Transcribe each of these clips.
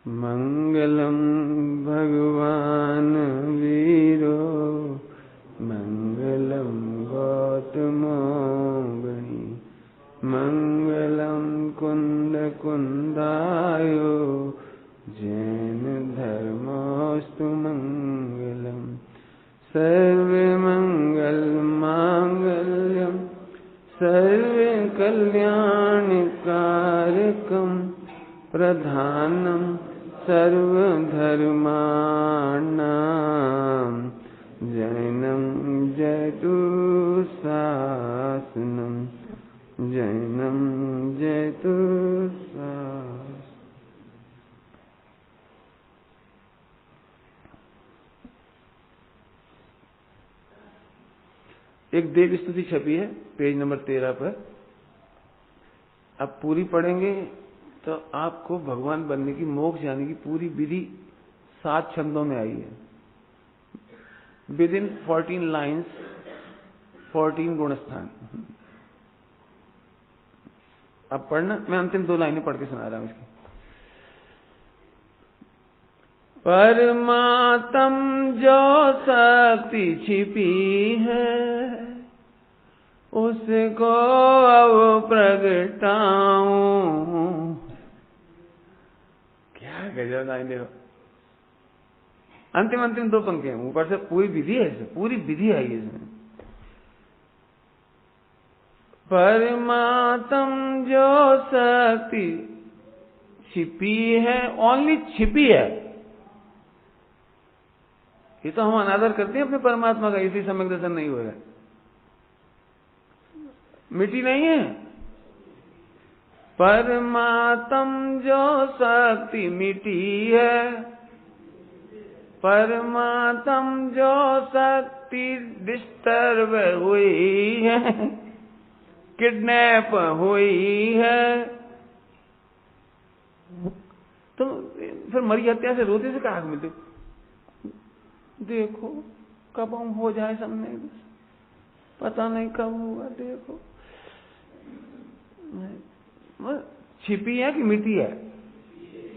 मंगलम भगवान वीरो मंगलम गौतमो गणी मंगलम कुंद कुंदायो जैन धर्मोस्तु मंगलम सर्वे मंगल मांगल्यम सर्वे कल्याणकारकम प्रधानम सर्वधर्माणां जैनम जयतु शासनम जैनम जयतु शासनम। एक देव स्तुति छपी है पेज नंबर 13 पर। अब पूरी पढ़ेंगे तो आपको भगवान बनने की, मोक्ष जाने की पूरी विधि 7 छंदों में आई है। With in 14 lines 14 गुणस्थान। अब पढ़ना, मैं अंतिम 2 लाइनें पढ़ के सुना रहा हूं इसकी। परमात्म जो शक्ति छिपी है उसको अब प्रगटाऊं। क्या गजब लाइन देखो। अंतिम 2 पंक्तियां, ऊपर से पूरी विधि है, पूरी विधि है इसमें। परमात्म जो शक्ति छिपी है, ओनली छिपी है। ये तो हम अनादर करते हैं अपने परमात्मा का, इसी समय दर्शन नहीं हो रहा है। मिटी नहीं है। परमात्म जो शक्ति मिटी है, परमात्म जो शक्ति डिस्टर्ब हुई है, किडनैप हुई है, तो फिर मरी हत्या से रोते से कहा मिलते। देखो कब हम हो जाए सामने, पता नहीं कब होगा। देखो छिपी है कि मिट्टी है?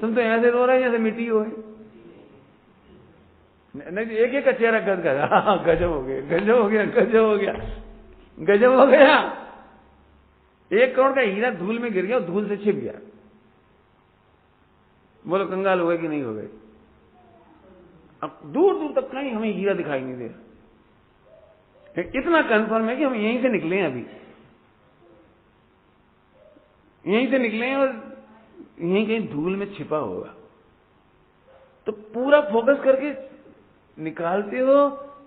तुम तो ऐसे रो रहे जैसे मिट्टी हो। नहीं, एक एक का चेहरा गद गद, गजब हो गया, गजब हो गया, गजब हो गया, गजब हो गया। 1 करोड़ का हीरा धूल में गिर गया और धूल से छिप गया। बोलो कंगाल हो गए कि नहीं हो गए? अब दूर दूर तक कहीं हमें हीरा दिखाई नहीं दे रहा। इतना कंफर्म है कि हम यहीं से निकले हैं, अभी यहीं से निकले हैं और यहीं कहीं धूल में छिपा होगा। तो पूरा फोकस करके निकालते हो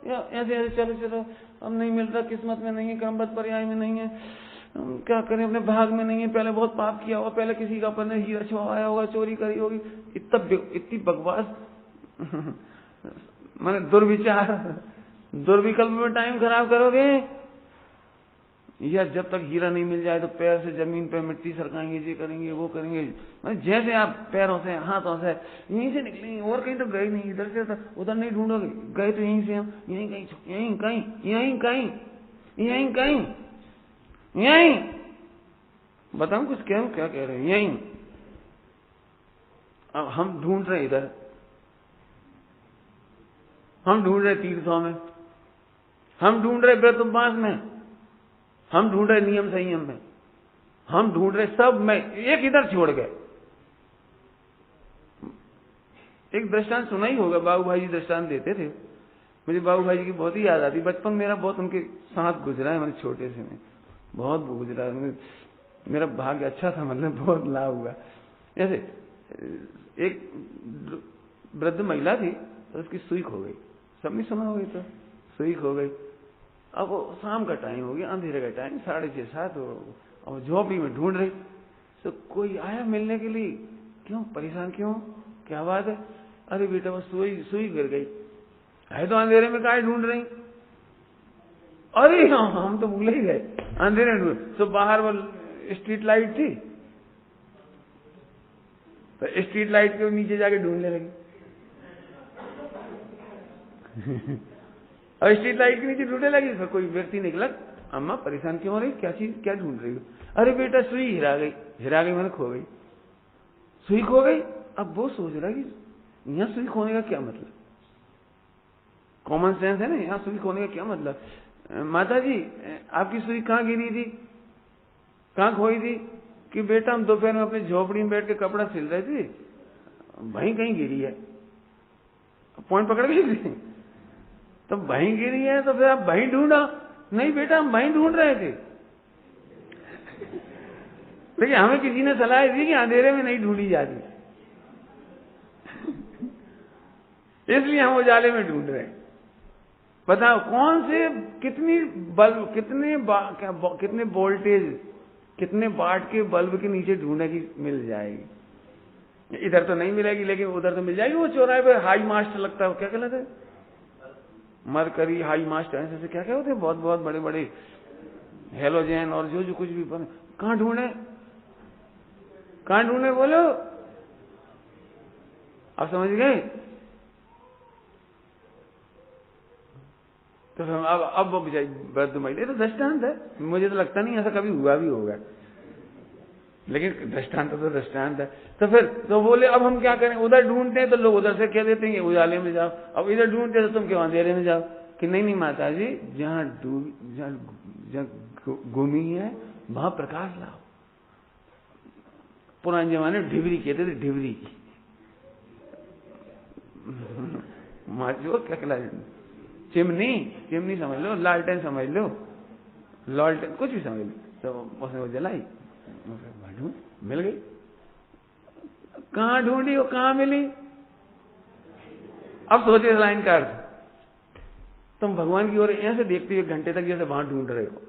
या ऐसे ऐसे चलो चलो, अब नहीं मिलता, किस्मत में नहीं है, कर्मबद्ध पर्याय में नहीं है, हम क्या करें, अपने भाग में नहीं है, पहले बहुत पाप किया होगा, पहले किसी का अपन ने हीरा छुपाया होगा, चोरी करी होगी। इतनी बकवास माने दुर्विचार, दुर्विकल्प में टाइम खराब करोगे। या जब तक हीरा नहीं मिल जाए तो पैर से जमीन पे मिट्टी सरकाएंगे, ये करेंगे वो करेंगे। मतलब जैसे आप पैरों से हाथों से यहीं से निकलेंगे, और कहीं तो गए नहीं, इधर से उधर नहीं ढूंढोगे, गए तो यहीं से हम, यहीं कहीं, यहीं कहीं, यहीं कहीं, यहीं कहीं, यहीं। बताऊं कुछ क्या कह रहे हैं? यहीं। अब हम ढूंढ रहे इधर, हम ढूंढ रहे तीर्थों में, हम ढूंढ रहे व्रत उपवास में, हम ढूंढ रहे नियम संयम में, हम ढूंढ रहे सब में, एक इधर छोड़ गए। एक दृष्टांत सुना ही होगा, बाबू भाई जी दृष्टांत देते थे। मुझे बाबू भाई जी की बहुत ही याद आती। बचपन मेरा बहुत उनके साथ गुजरा है, मैंने छोटे से में बहुत गुजरा। मेरा भाग्य अच्छा था, मतलब बहुत लाभ हुआ। जैसे एक वृद्ध महिला थी, तो उसकी सुई खो गई। सबने सुना होगी, तो सुई खो गई। अब वो शाम का टाइम हो गया, अंधेरे का टाइम, 6:30-7 और झोपड़ी में ढूंढ रही। तो कोई आया मिलने के लिए। क्यों परेशान, क्यों, क्या बात है? अरे बेटा वो सुई गिर गई है, तो अंधेरे में काहे ढूंढ रही? अरे हम तो भूल ही गए, अंधेरे में ढूंढ। तो बाहर वो स्ट्रीट लाइट थी, तो स्ट्रीट लाइट के नीचे जाके ढूंढने लगी। और स्ट्रीट लाइट के नीचे ढूंढने लगी। फिर कोई व्यक्ति निकला, अम्मा परेशान क्यों हो रही, क्या चीज, क्या ढूंढ रही हो? अरे बेटा सुई हिरा गई। हिरा गई मैंने खो गई। सुई खो गई? अब वो सोच रहा है कि यहाँ सुई खोने का क्या मतलब, कॉमन सेंस है ना, यहाँ सुई खोने का क्या मतलब। माता जी आपकी सुई कहाँ गिरी थी, कहाँ खोई थी? कि बेटा हम दोपहर में अपनी झोपड़ी में बैठ के कपड़ा सिल रहे थे, वहीं कहीं गिरी है। पॉइंट पकड़ गई थी, तो वहीं गिरी है तो फिर आप वहीं ढूंढा। नहीं बेटा हम वहीं ढूंढ रहे थे, लेकिन हमें किसी ने सलाह दी कि अंधेरे में नहीं ढूंढी जाती, इसलिए हम उजाले में ढूंढ रहे हैं। बताओ कौन से, कितनी बल्ब, कितने वोल्टेज, कितने वाट के बल्ब के नीचे ढूंढे कि मिल जाएगी। इधर तो नहीं मिलेगी, लेकिन उधर तो मिल जाएगी। वो चौराहे पे हाई मास्ट लगता है, क्या कहलाता है, मरकरी, हाई मास्ट, ऐसे क्या क्या होते हैं, बहुत बहुत बड़े बड़े हेलोजन और जो जो कुछ भी बने। कहाँ ढूंढे, कहाँ ढूंढे बोलो, आप समझ गए? तो अब वो बेचारी बदमाई, तो दृष्टांत है, मुझे तो लगता नहीं ऐसा कभी हुआ भी होगा, लेकिन दृष्टांत तो दृष्टांत है। तो फिर तो बोले अब हम क्या करें, उधर ढूंढते हैं तो लोग उधर से कह देते हैं उजाले में जाओ, अब इधर ढूंढते हैं तो तुम क्यों अंधेरे में जाओ। कि नहीं नहीं माता जी, जहाँ गुमी है वहां प्रकाश लाओ। पुराने जमाने में ढिबरी कहते थे, ढिबरी माचो क्या कहला, चिमनी, चिमनी समझ लो, लालटेन समझ लो, लालटेन कुछ भी समझ लो। तो उसने वो जलाई, मिल गई। कहाँ ढूंढी वो, कहाँ मिली? अब सोचे इस लाइन का अर्थ, तुम भगवान की ओर ऐसे देखते हुए घंटे तक जैसे वहां ढूंढ रहे हो,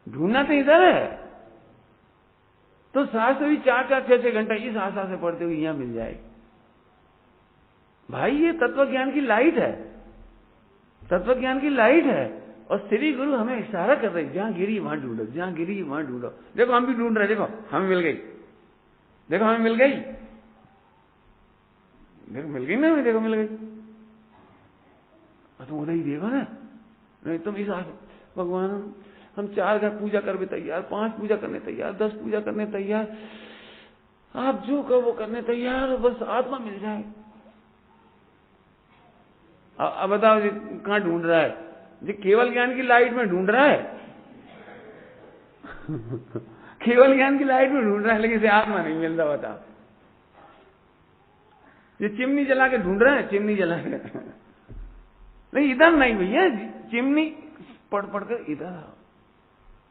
ढूंढना तो इधर है, तो सास भी 4-4, 6-6 घंटा इस आशा से पढ़ते हुए यहां मिल जाएगी। भाई ये तत्व ज्ञान की लाइट है, तत्व ज्ञान की लाइट है। और श्री गुरु हमें इशारा कर रहे, जहां गिरी वहां ढूंढो, जहां गिरी वहां ढूंढो। देखो हम भी ढूंढ रहे, देखो हमें मिल गई, देखो हमें मिल गई, देखो मिल गई ना, देखो मिल गई। तुम उधर ही देखो ना, नहीं तुम इस भगवान हम 4 घर पूजा करने तैयार, 5 पूजा करने तैयार, 10 पूजा करने तैयार, आप जो कहो वो करने तैयार, बस आत्मा मिल जाए। अब बताओ जी कहाँ ढूंढ रहा है जी? केवल ज्ञान की लाइट में ढूंढ रहा है केवल ज्ञान की लाइट में ढूंढ रहा है, लेकिन इसे आत्मा नहीं मिलता। बताओ, ये चिमनी जला के ढूंढ रहा है, चिमनी जला के नहीं, इधर नहीं भैया, चिमनी पढ़ कर इधर।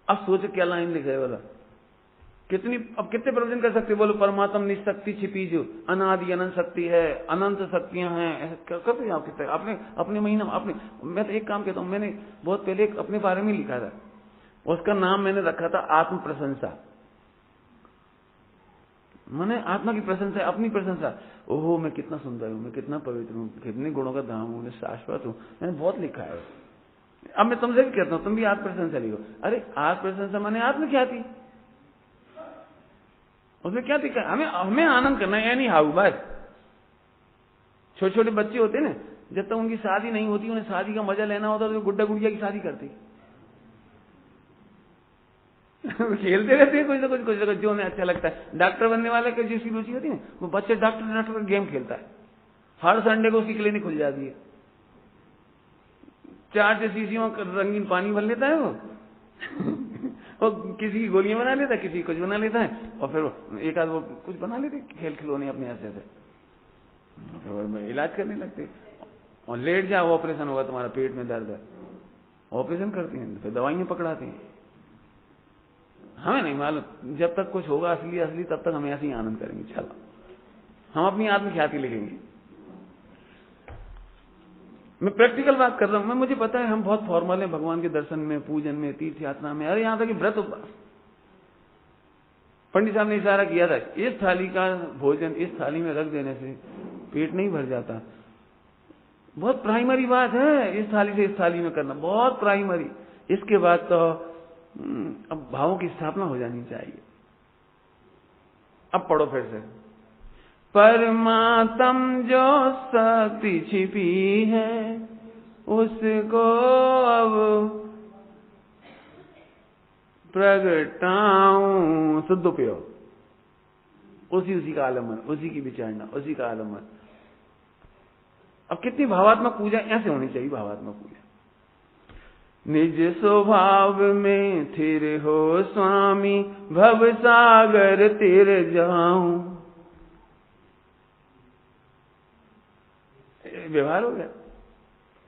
अब सोचो क्या लाइन लिखा है बोला, कितनी, अब कितने प्रवचन कर सकते बोलो, परमात्मा निशक्ति छिपी जो अनादि अनंत शक्ति है, अनंत शक्तियां हैं, ऐसा करते आप कितने अपने अपने महीना अपने। मैं तो एक काम कहता हूं, मैंने बहुत पहले एक अपने बारे में लिखा था, उसका नाम मैंने रखा था आत्म प्रशंसा। मैंने आत्मा की प्रशंसा, अपनी प्रशंसा, ओहो मैं कितना सुंदर हूं, मैं कितना पवित्र हूं, कितने गुणों का धाम हूं, मैं शाश्वत हूं, मैंने बहुत लिखा है। अब मैं तुमसे भी कहता हूं, तुम भी आत्म प्रशंसा लिखो। अरे आत्म प्रशंसा माने आत्म क्या थी, उसमें क्या दिक्कत? हमें आनंद करना है, यानी हाउ बस। छोटे छोटे बच्चे होते ना, जब तक उनकी शादी नहीं होती, उन्हें शादी का मजा लेना होता तो गुड्डा गुड़िया की शादी करते खेलते रहते हैं कुछ ना कुछ जो उन्हें अच्छा लगता है। डॉक्टर बनने वाले की जिसकी रुचि होती है, वो बच्चे डॉक्टर का गेम खेलता है, हर संडे को उसकी क्लिनिक खुल जाती है, 4 शीशियों रंगीन पानी भर लेता है वो और किसी की गोलियां बना लेता है, किसी कुछ बना लेता है, और फिर एक आध वो कुछ बना लेते खेल खिलौने अपने हाथ से, फिर इलाज करने लगते। और लेट जाओ, ऑपरेशन होगा, तुम्हारा पेट में दर्द है, ऑपरेशन करते हैं, फिर दवाइयां पकड़ाते हैं। हमें नहीं मालूम, जब तक कुछ होगा असली असली तब तक हम ऐसे ही आनंद करेंगे। चलो हम अपनी आत्मख्याति लिखेंगे। मैं प्रैक्टिकल बात कर रहा हूं। मुझे पता है हम बहुत फॉर्मल हैं भगवान के दर्शन में, पूजन में, तीर्थ यात्रा में, अरे यहां तक कि व्रत उपवास। पंडित साहब ने इशारा किया था, इस थाली का भोजन इस थाली में रख देने से पेट नहीं भर जाता। बहुत प्राइमरी बात है, इस थाली से इस थाली में करना बहुत प्राइमरी। इसके बाद तो अब भावों की स्थापना हो जानी चाहिए। अब पढ़ो फिर से, परमात्म जो शक्ति छिपी है उसको अब प्रगटाऊं, शुद्ध उपयोग, उसी का आलम्बन, उसी की विचारना, उसी का आलम्बन। अब कितनी भावात्मक पूजा ऐसे होनी चाहिए। भावात्मक पूजा, निज स्वभाव में थिर हो स्वामी, भव सागर तिर जाऊं। व्यवहार हो गया,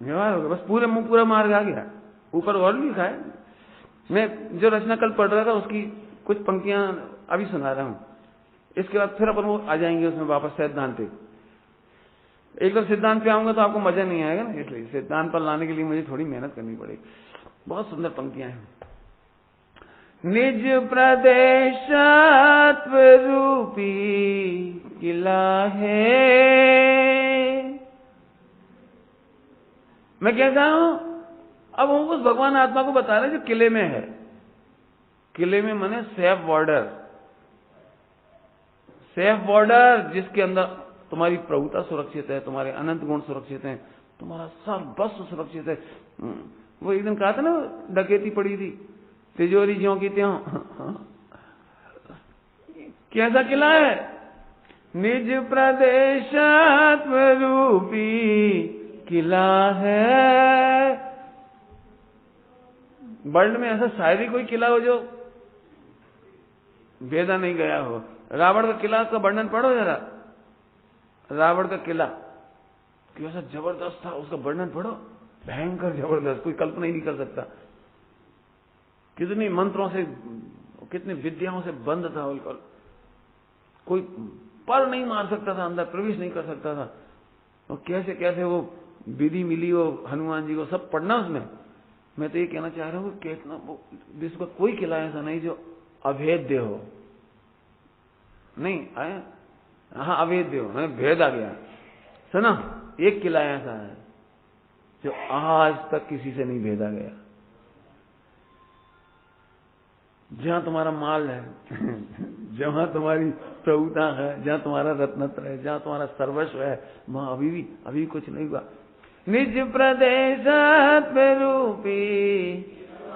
व्यवहार हो गया, बस पूरा मार्ग आ गया। ऊपर और भी लिखा है। मैं जो रचना कल पढ़ रहा था उसकी कुछ पंक्तियां अभी सुना रहा हूं। इसके बाद फिर अपन वो आ जाएंगे उसमें वापस सिद्धांत पे। एक बार सिद्धांत पे आऊंगा तो आपको मजा नहीं आएगा ना, इसलिए सिद्धांत पर लाने के लिए मुझे थोड़ी मेहनत करनी पड़ेगी। बहुत सुंदर पंक्तियां हैं। निज प्रदेशत्व रूपी किला है। मैं क्या कह रहा हूं, अब हम उस भगवान आत्मा को बता रहे हैं जो किले में है। किले में माने सेफ बॉर्डर, सेफ बॉर्डर जिसके अंदर तुम्हारी प्रभुता सुरक्षित है, तुम्हारे अनंत गुण सुरक्षित हैं, तुम्हारा सर्वस्व सुरक्षित है। वो एक दिन कहा था ना, डकैती पड़ी थी, तिजोरी ज्यों की त्यों। कैसा किला है? निज प्रदेशत्व रूपी किला है। वर्ल्ड में ऐसा शायद ही कोई किला हो जो भेदा नहीं गया हो। रावण का किला का वर्णन पढ़ो जरा। रावण का किला कैसा जबरदस्त था, उसका वर्णन पढ़ो। भयंकर जबरदस्त, कोई कल्पना ही नहीं कर सकता। कितने मंत्रों से, कितनी विद्याओं से बंद था बिल्कुल। कोई पर नहीं मार सकता था, अंदर प्रवेश नहीं कर सकता था। और कैसे कैसे वो विधि मिली वो हनुमान जी को, सब पढ़ना उसमें। मैं तो ये कहना चाह रहा हूँ कि कितना विश्व का कोई किला ऐसा नहीं जो अभेद्य हो। नहीं आया, हाँ अभेद्य हो, भेद आ गया। सुना, एक किला ऐसा है जो आज तक किसी से नहीं भेदा गया। जहां तुम्हारा माल है, जहां तुम्हारी प्रभुता है, जहां तुम्हारा रत्नत्र है, जहां तुम्हारा सर्वस्व है, वहां अभी कुछ नहीं हुआ। निज प्रदेश रूपी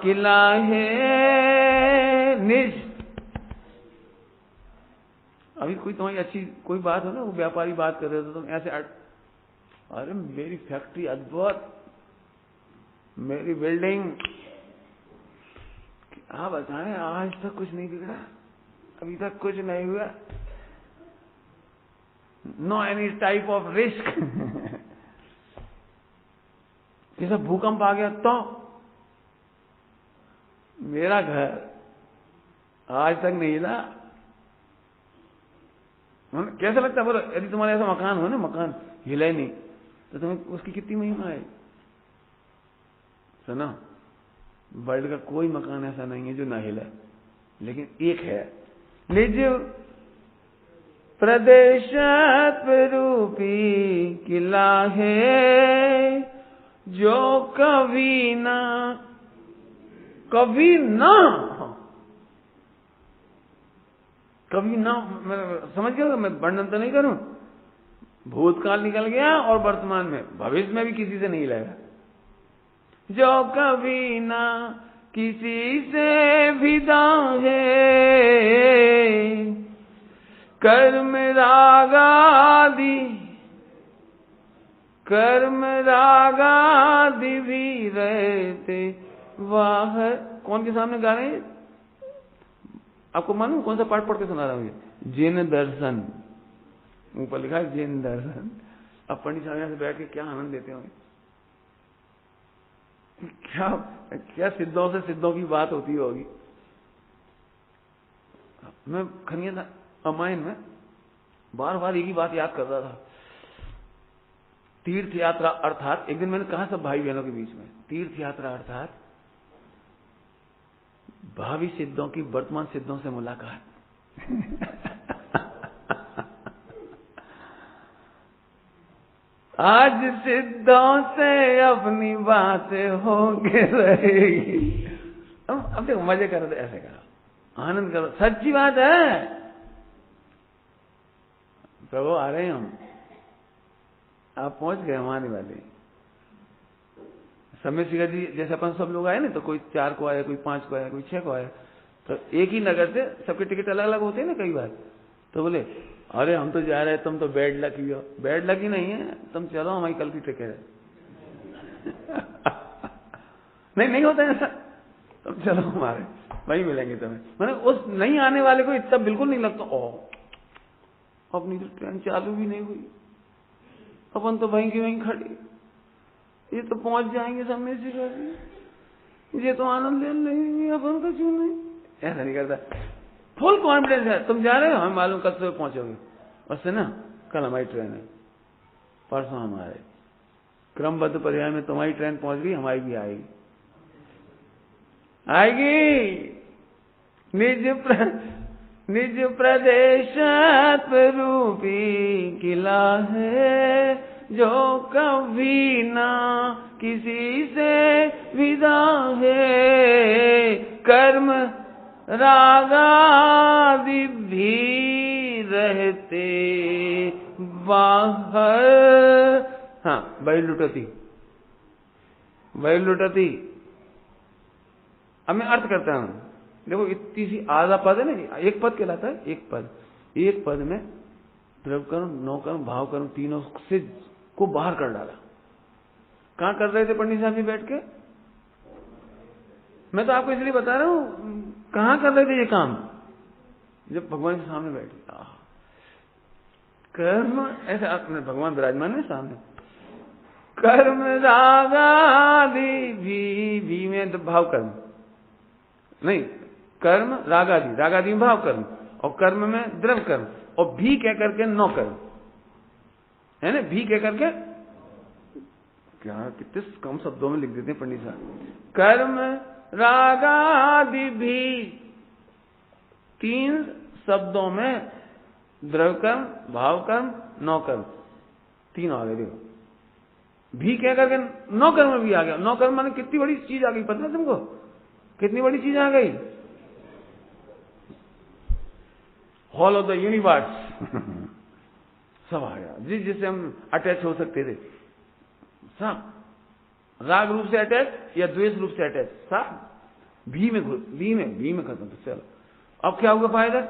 किला है निज। अभी कोई तुम्हारी अच्छी कोई बात हो ना, वो व्यापारी बात कर रहे हो तो तुम ऐसे अरे मेरी फैक्ट्री अद्भुत, मेरी बिल्डिंग, आप बताएं आज तक कुछ नहीं बिगड़ा, अभी तक कुछ नहीं हुआ, no any type of risk. जैसा भूकंप आ गया तो मेरा घर आज तक नहीं हिला। कैसा लगता है बोलो, यदि तुम्हारा ऐसा मकान हो ना, मकान हिला ही नहीं तो तुम्हें उसकी कितनी महिमा है। सुना, वर्ल्ड का कोई मकान ऐसा नहीं है जो ना हिला, लेकिन एक है, निज प्रदेशत्व रूपी किला है जो कभी ना समझ गया। मैं वर्णन तो नहीं करूं, भूतकाल निकल गया और वर्तमान में, भविष्य में भी किसी से नहीं लगेगा। जो कभी ना किसी से विदा है, कर्म रागादि भी रहते वाह। कौन के सामने गा रहे हैं? आपको मालूम कौन सा पाठ पढ़ के सुना रहा हूं? जिन दर्शन, ऊपर लिखा है जिन दर्शन। अब पंडित साहब यहां से बैठ के क्या आनंद लेते होंगे, क्या सिद्धों से सिद्धों की बात होती होगी। मैं खनिया रामायण में बार बार एक ही बात याद कर रहा था। तीर्थ यात्रा अर्थात, एक दिन मैंने कहा सब भाई बहनों के बीच में, तीर्थ यात्रा अर्थात भावी सिद्धों की वर्तमान सिद्धों से मुलाकात। आज सिद्धों से अपनी बातें होके रहेगी। अब देखो मजे करो तो ऐसे करो, आनंद करो, सच्ची बात है। प्रभु आ रहे हैं हम, आप पहुंच गए हम आने वाले। समय शिखर जी जैसे अपन सब लोग आए ना, तो कोई 4 को आया, कोई 5 को आया, कोई 6 को आया, तो एक ही नगर से सबके टिकट अलग अलग होते हैं ना कई बार। तो बोले अरे हम तो जा रहे हैं, तुम तो बेड लकी हो। बेड लकी नहीं है, तुम चलो, हमारी कल की टिकट है। नहीं होता है ऐसा, तुम चलो हमारे, वही मिलेंगे तुम्हें। मैंने उस नहीं आने वाले को इतना बिल्कुल नहीं लगता, ओ अपनी तो ट्रेन चालू भी नहीं हुई, अपन तो वहीं की वहीं खड़ी, ये तो पहुंच जाएंगे समय से कर, ये तो आनंद ले लेंगे, अपन का क्यों नहीं। ऐसा नहीं करता, फुल कॉन्फिडेंस है, तुम जा रहे हो, हमें मालूम कल सुबह पहुंचोगे, उससे ना कल हमारी ट्रेन है, परसों हमारे क्रमबद्ध पर्याय में तुम्हारी ट्रेन पहुंच गई, हमारी भी आएगी निज प्रदेश रूपी किला है, जो कभी ना किसी से विदा है, कर्म रागादि भी रहते बाहर। हाँ, बैल लुटती। अब मैं अर्थ करता हूं, देखो इतनी सी आधा पद है ना, एक पद कहलाता है, एक पद में द्रव्य कर्म, नौ कर्म, भाव कर्म, तीनों से को बाहर कर डाला। कहां कर रहे थे पंडित साहब जी बैठ के? मैं तो आपको इसलिए बता रहा हूं, कहां कर रहे थे ये काम? जब भगवान के सामने बैठे, कर्म ऐसे अपने भगवान विराजमान है सामने, कर्म रागादि भी में भाव कर्म नहीं, कर्म रागादि में भाव कर्म, और कर्म में द्रव्य कर्म, और भी कह करके नौ कर्म है ना, भी कह करके क्या कितने कम शब्दों में लिख देते हैं पंडित साहब। कर्म रागादि भी 3 शब्दों में, द्रव्य कर्म, भाव कर्म, नौ कर्म, 3 आ गए। देखो भी कह करके नौ कर्म भी आ गया। नौ कर्म माने कितनी बड़ी चीज आ गई, पता है तुमको? कितनी बड़ी चीज आ गई? हॉल ऑफ द यूनिवर्स सब आ गया, जिससे हम अटैच हो सकते थे सब, राग रूप से अटैच या द्वेष रूप से अटैच, सब भी में खत्म। चलो अब क्या होगा फायदा?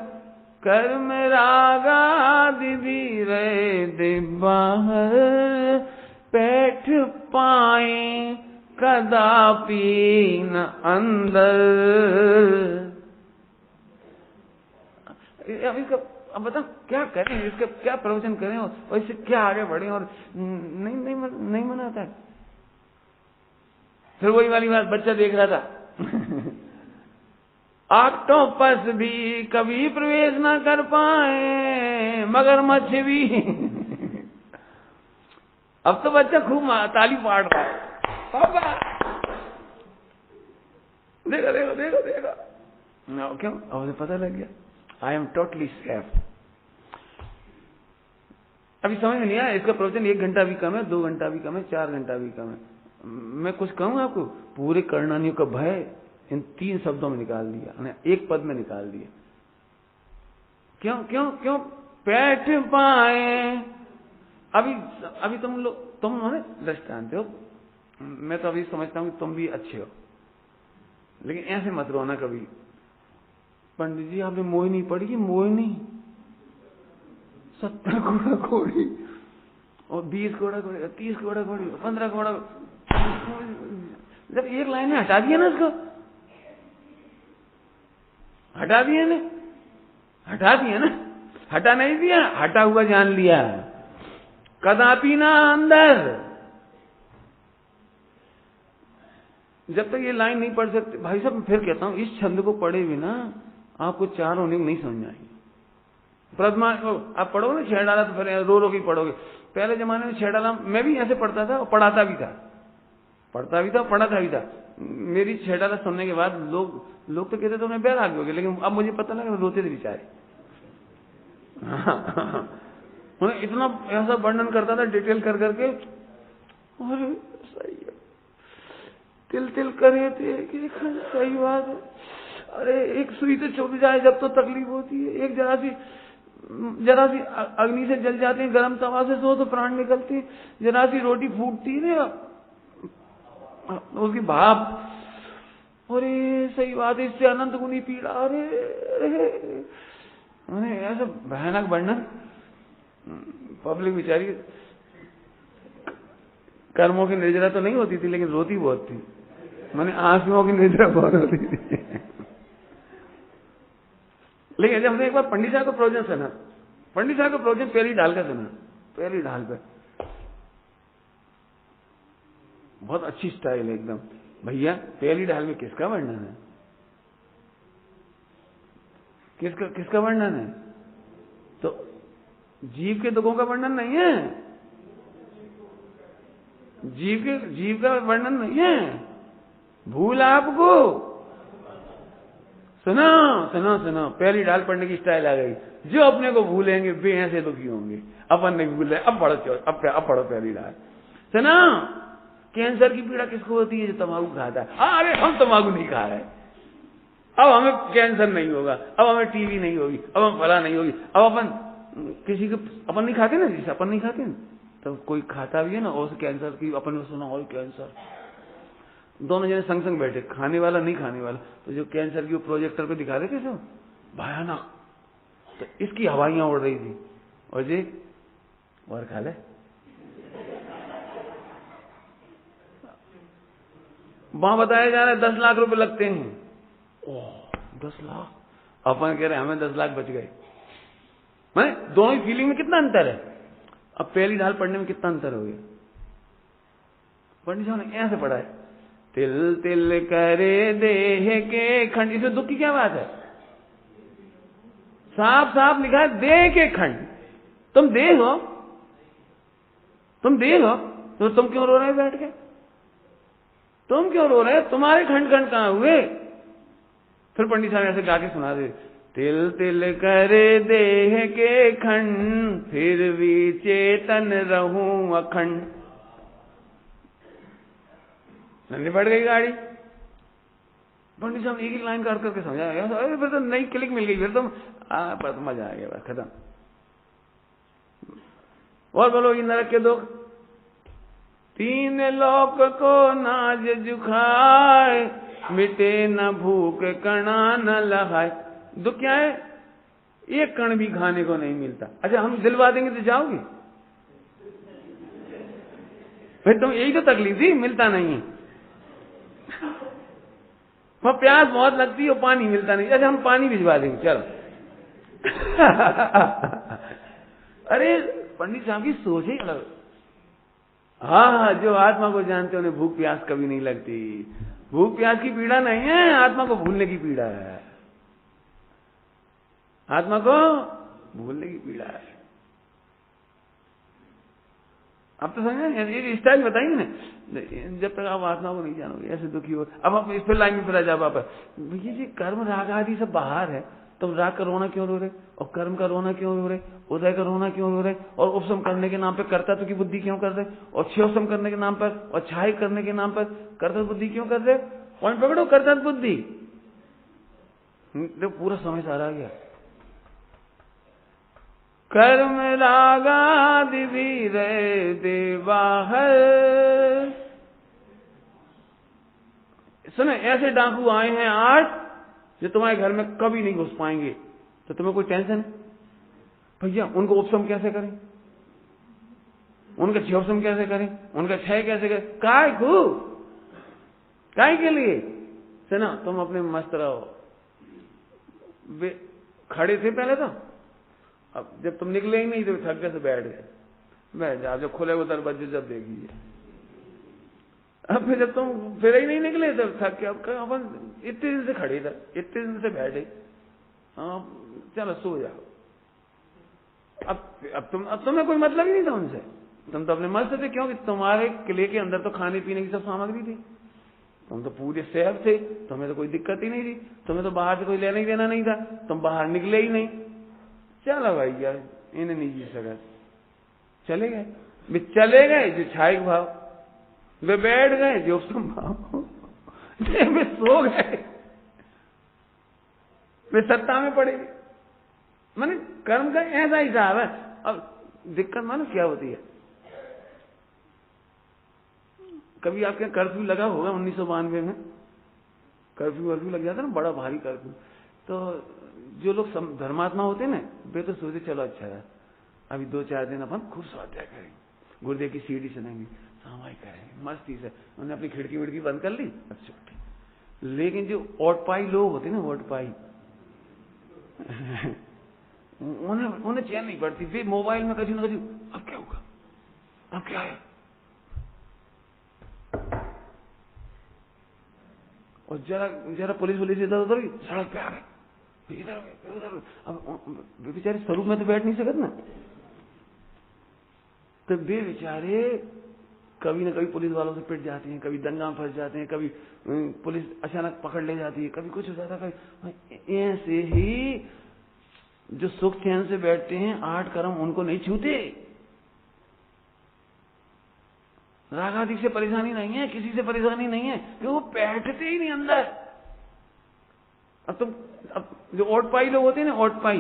कर्म रागादि भी रहे बाहर, बैठ पाए कदापि न अंदर। अब बताओ क्या करें, इसका क्या प्रवचन करें और इससे क्या आगे बढ़े, और नहीं मनाता है। फिर वही वाली बात, बच्चा देख रहा था ऑक्टोपस भी कभी प्रवेश ना कर पाए, मगरमच्छ भी अब तो बच्चा खूब ताली पाड़ रहा है, पापा देखो क्यों? अब उसे पता लग गया, आई एम टोटली सेफ। अभी समझ में नहीं आया, इसका प्रवचन 1 घंटा भी कम है, 2 घंटा भी कम है, 4 घंटा भी कम है। मैं कुछ कहूँ आपको, पूरे कर्णानियों का भय इन 3 शब्दों में निकाल दिया, 1 पद में निकाल दिया। क्यों बैठ पाए। अभी तुम दृष्टांत हो, मैं तो अभी समझता हूं कि तुम भी अच्छे हो, लेकिन ऐसे मत रोना कभी। पंडित जी आपने मोहिनी पढ़ी कि? मोहिनी 70 घोड़ा घोड़ी और 20 घोड़ा घोड़ी, 30 घोड़ा घोड़ी, 15 घोड़ा। जब एक लाइन में हटा दिया ना, इसको हटा दिया ना, हटा नहीं दिया, हटा हुआ जान लिया। कदापि ना अंदर, जब तक ये लाइन नहीं पढ़ सकते भाई साहब, मैं फिर कहता हूं, इस छंद को पढ़े बिना आपको 4 होने को नहीं समझ आएगी। प्रथमा आप पढ़ोगे ना 6 डाला, तो फिर रो के पढ़ोगे। पहले जमाने में 6 डाला मैं भी ऐसे पढ़ता था और पढ़ाता भी था, पढ़ाता भी था। मेरी 6 डाला सुनने के बाद लोग तो कहते थे उन्हें बैराग हो गए, लेकिन अब मुझे पता लगा रोते थे बेचारे। उन्हें इतना ऐसा वर्णन करता था डिटेल कर करके, और सही है, तिल करे थे कि सही बात है। अरे एक सुई से चुभ जाए जब तो तकलीफ होती है, एक जरा सी अग्नि से जल जाते हैं, गर्म तवा से सो तो प्राण निकलते हैं, जरा सी रोटी फूटती है उसकी भाप, अरे सही बात है, इससे अनंत गुनी पीड़ा। अरे मैंने ऐसा भयानक वर्णन, पब्लिक बेचारी कर्मों की निर्जरा तो नहीं होती थी लेकिन रोती बहुत थी। मैंने आंसुओं की निर्जरा बहुत होती थी। लेकिन जब हमने एक बार पंडित साहब का प्रोजन सुना, पंडित साहब का प्रोजन पहली ढाल का सुना, पहली ढाल पे बहुत अच्छी स्टाइल है एकदम। भैया पहली ढाल में किसका वर्णन है? किसका वर्णन है? तो जीव के दुखों का वर्णन नहीं है, जीव का वर्णन नहीं है। भूल आपको सुनो सुनो सुनो, पहली ढाल पढ़ने की स्टाइल आ गई। जो अपने को भूलेंगे वे ऐसे दुखी होंगे। अपन नहीं भूल रहे, अब पढ़ो पहली ढाल। सुनो, कैंसर की पीड़ा किसको होती है? जो तंबाकू खाता है। अरे हम तंबाकू नहीं खा रहे, अब हमें कैंसर नहीं होगा, अब हमें टीवी नहीं होगी, अब हम फला नहीं होगी। अब अपन किसी को अपन नहीं खाते ना, जिसे अपन नहीं खाते ना, तो कोई खाता भी है ना, और कैंसर की अपन ने सुना और कैंसर, दोनों जने संग संग बैठे, खाने वाला नहीं खाने वाला, तो जो कैंसर की वो प्रोजेक्टर पे दिखा रहे थे सब भयानक, तो इसकी हवाइयां उड़ रही थी और जी और खा ले। वहां बताया जा रहा है 10 लाख रुपए लगते हैं। ओह 10 लाख, अपन कह रहे हमें 10 लाख बच गए। मैं दोनों ही फीलिंग में कितना अंतर है? अब पहली ढाल पढ़ने में कितना अंतर हो गया? पंडित साहब ने ऐसे पढ़ा है, तिल तिल करे देह के खंड। इसमें दुख की क्या बात है? साफ साफ लिखा है देह के खंड। तुम देह हो, तुम देह हो, तो तुम क्यों रो रहे हो बैठ के? तुम क्यों रो रहे हो? तुम्हारे खंड खंड कहां हुए? फिर पंडित साहब ऐसे गा के सुना दे, तिल तिल करे देह के खंड, फिर भी चेतन रहूं अखंड। निपट गई गाड़ी। पंडित साहब एक ही लाइन काट करके समझाया, अरे फिर तो नई क्लिक मिल गई, फिर तो मजा आ गया, बस खत्म। और बोलो, ये नरक के दुख, 3 लोक को नाज जुखाए, मिटे न भूख कणा न लहाए। दुख क्या है? एक कण भी खाने को नहीं मिलता। अच्छा हम दिलवा देंगे तो जाओगे? फिर तुम यही तो तकलीफ थी, मिलता नहीं है। वहां प्यास बहुत लगती है और पानी मिलता नहीं। अच्छा हम पानी भिजवा देंगे, चलो। अरे पंडित साहब की सोच ही अलग। हाँ, जो आत्मा को जानते उन्हें भूख प्यास कभी नहीं लगती। भूख प्यास की पीड़ा नहीं है, आत्मा को भूलने की पीड़ा है। आत्मा को भूलने की पीड़ा है। अब तो समझे, ये स्टाइल बताइए ना, जब तक आप आत्मा को नहीं जानोगे ऐसे दुखी हो। अब आप इस पर लाइन में फिर आ जाओ वापस, भैया जी कर्म राग आदि सब बाहर है, तुम राग का रोना क्यों रो रहे? और कर्म का रोना क्यों रो रहे? उदय का रोना क्यों रो रहे? और उपशम करने के नाम पर कर्तव्य की बुद्धि क्यों कर रहे? और क्षयोपशम करने के नाम पर और छाय करने के नाम पर कर्तव्य बुद्धि क्यों कर रहे? पॉइंट पकड़ो, कर्तव्य बुद्धि। तो पूरा समय सारा आ गया। कर्म रागादि भी रहते बाहर। सुने, ऐसे डाकू आए हैं आज जो तुम्हारे घर में कभी नहीं घुस पाएंगे, तो तुम्हें कोई टेंशन है? भैया उनको उपशम कैसे करें, उनका क्षयोपशम कैसे करें, उनका क्षय कैसे करें? काय के लिए? सुना, तुम अपने मस्त रहो। वे खड़े थे पहले तो, अब जब तुम निकले ही नहीं तो थक गए तो बैठ गए। बैठ जाओ, जब खुले वो दरवाजे जब देखिए। अब फिर जब तुम फिर ही नहीं निकले तो थक के, अब अपन इतने दिन से खड़े थे, इतने दिन से बैठे, चलो सो जाओ। अब तुम्हें कोई मतलब ही नहीं था उनसे, तुम तो अपने मस्त थे, क्योंकि तुम्हारे किले के अंदर तो खाने पीने की सब सामग्री थी, तुम तो पूरे सेफ थे, तुम्हें तो कोई दिक्कत ही नहीं थी, तुम्हें तो बाहर से कोई लेना ही देना नहीं था, तुम बाहर निकले ही नहीं। चलो भाई यार, इन्हें नहीं जी सका, चले गए। वे चले गए जो छाई भाव, वे बैठ गए जो उपशम भाव, वे सो गए, वे सत्ता में पड़े गए। माने कर्म का ऐसा हिसाब है। अब दिक्कत मानो क्या होती है, कभी आपके कर्फ्यू लगा होगा 1992 में, कर्फ्यू लग जाता ना, बड़ा भारी कर्फ्यू। तो जो लोग धर्मात्मा होते ना, वे तो सोचते चलो अच्छा है, अभी 2-4 दिन अपन खूब स्वाध्याय करेंगे, गुरुदेव की सीढ़ी सुनेंगे, सामाई करेंगे मस्ती से। उन्होंने अपनी खिड़की विड़की बंद कर ली, अच्छा ठीक। लेकिन जो ओटपाई लोग होते ना, ओटपाई उन्हें चैन नहीं पड़ती। वे मोबाइल में कभी ना कभी अब क्या होगा, अब क्या है, और जरा पुलिस इधर उधर सड़क पे आ गए, इधर अब बेचारे स्वरूप में तो बैठ नहीं सकते ना, तो वे बेचारे कभी न कभी पुलिस वालों से पिट जाते हैं, कभी दंगा में फंस जाते हैं, कभी पुलिस अचानक पकड़ ले जाती है, कभी कुछ हो जाता है। कभी ऐसे ही जो सुख चैन से बैठते हैं, 8 कर्म उनको नहीं छूते। रागादि से परेशानी नहीं है, किसी से परेशानी नहीं है, क्योंकि वो बैठते ही नहीं अंदर। अब जो ओटपाई लोग होते हैं ना, ओटपाई,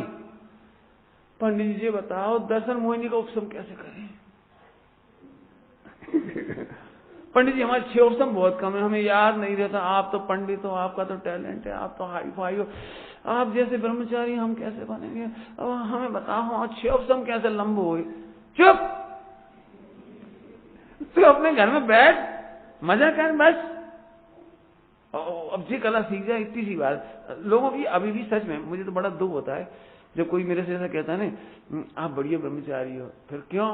पंडित जी बताओ दर्शन मोहिनी का उपशम कैसे करें? पंडित जी हमारे 6 उपशम बहुत कम है, हमें याद नहीं रहता। आप तो पंडित हो, आपका तो टैलेंट है, आप तो हाई फाई हो, आप जैसे ब्रह्मचारी हम कैसे बनेंगे? अब हमें बताओ 6 उपशम कैसे लंब हुए? चुप, तू अपने घर में बैठ, मजा कर बस। अब जी कला सीख जाए, इतनी सी बात। लोगों की अभी भी सच में मुझे तो बड़ा दुख होता है जब कोई मेरे से ऐसा कहता है ना, आप बढ़िया ब्रह्मचारी हो। फिर क्यों?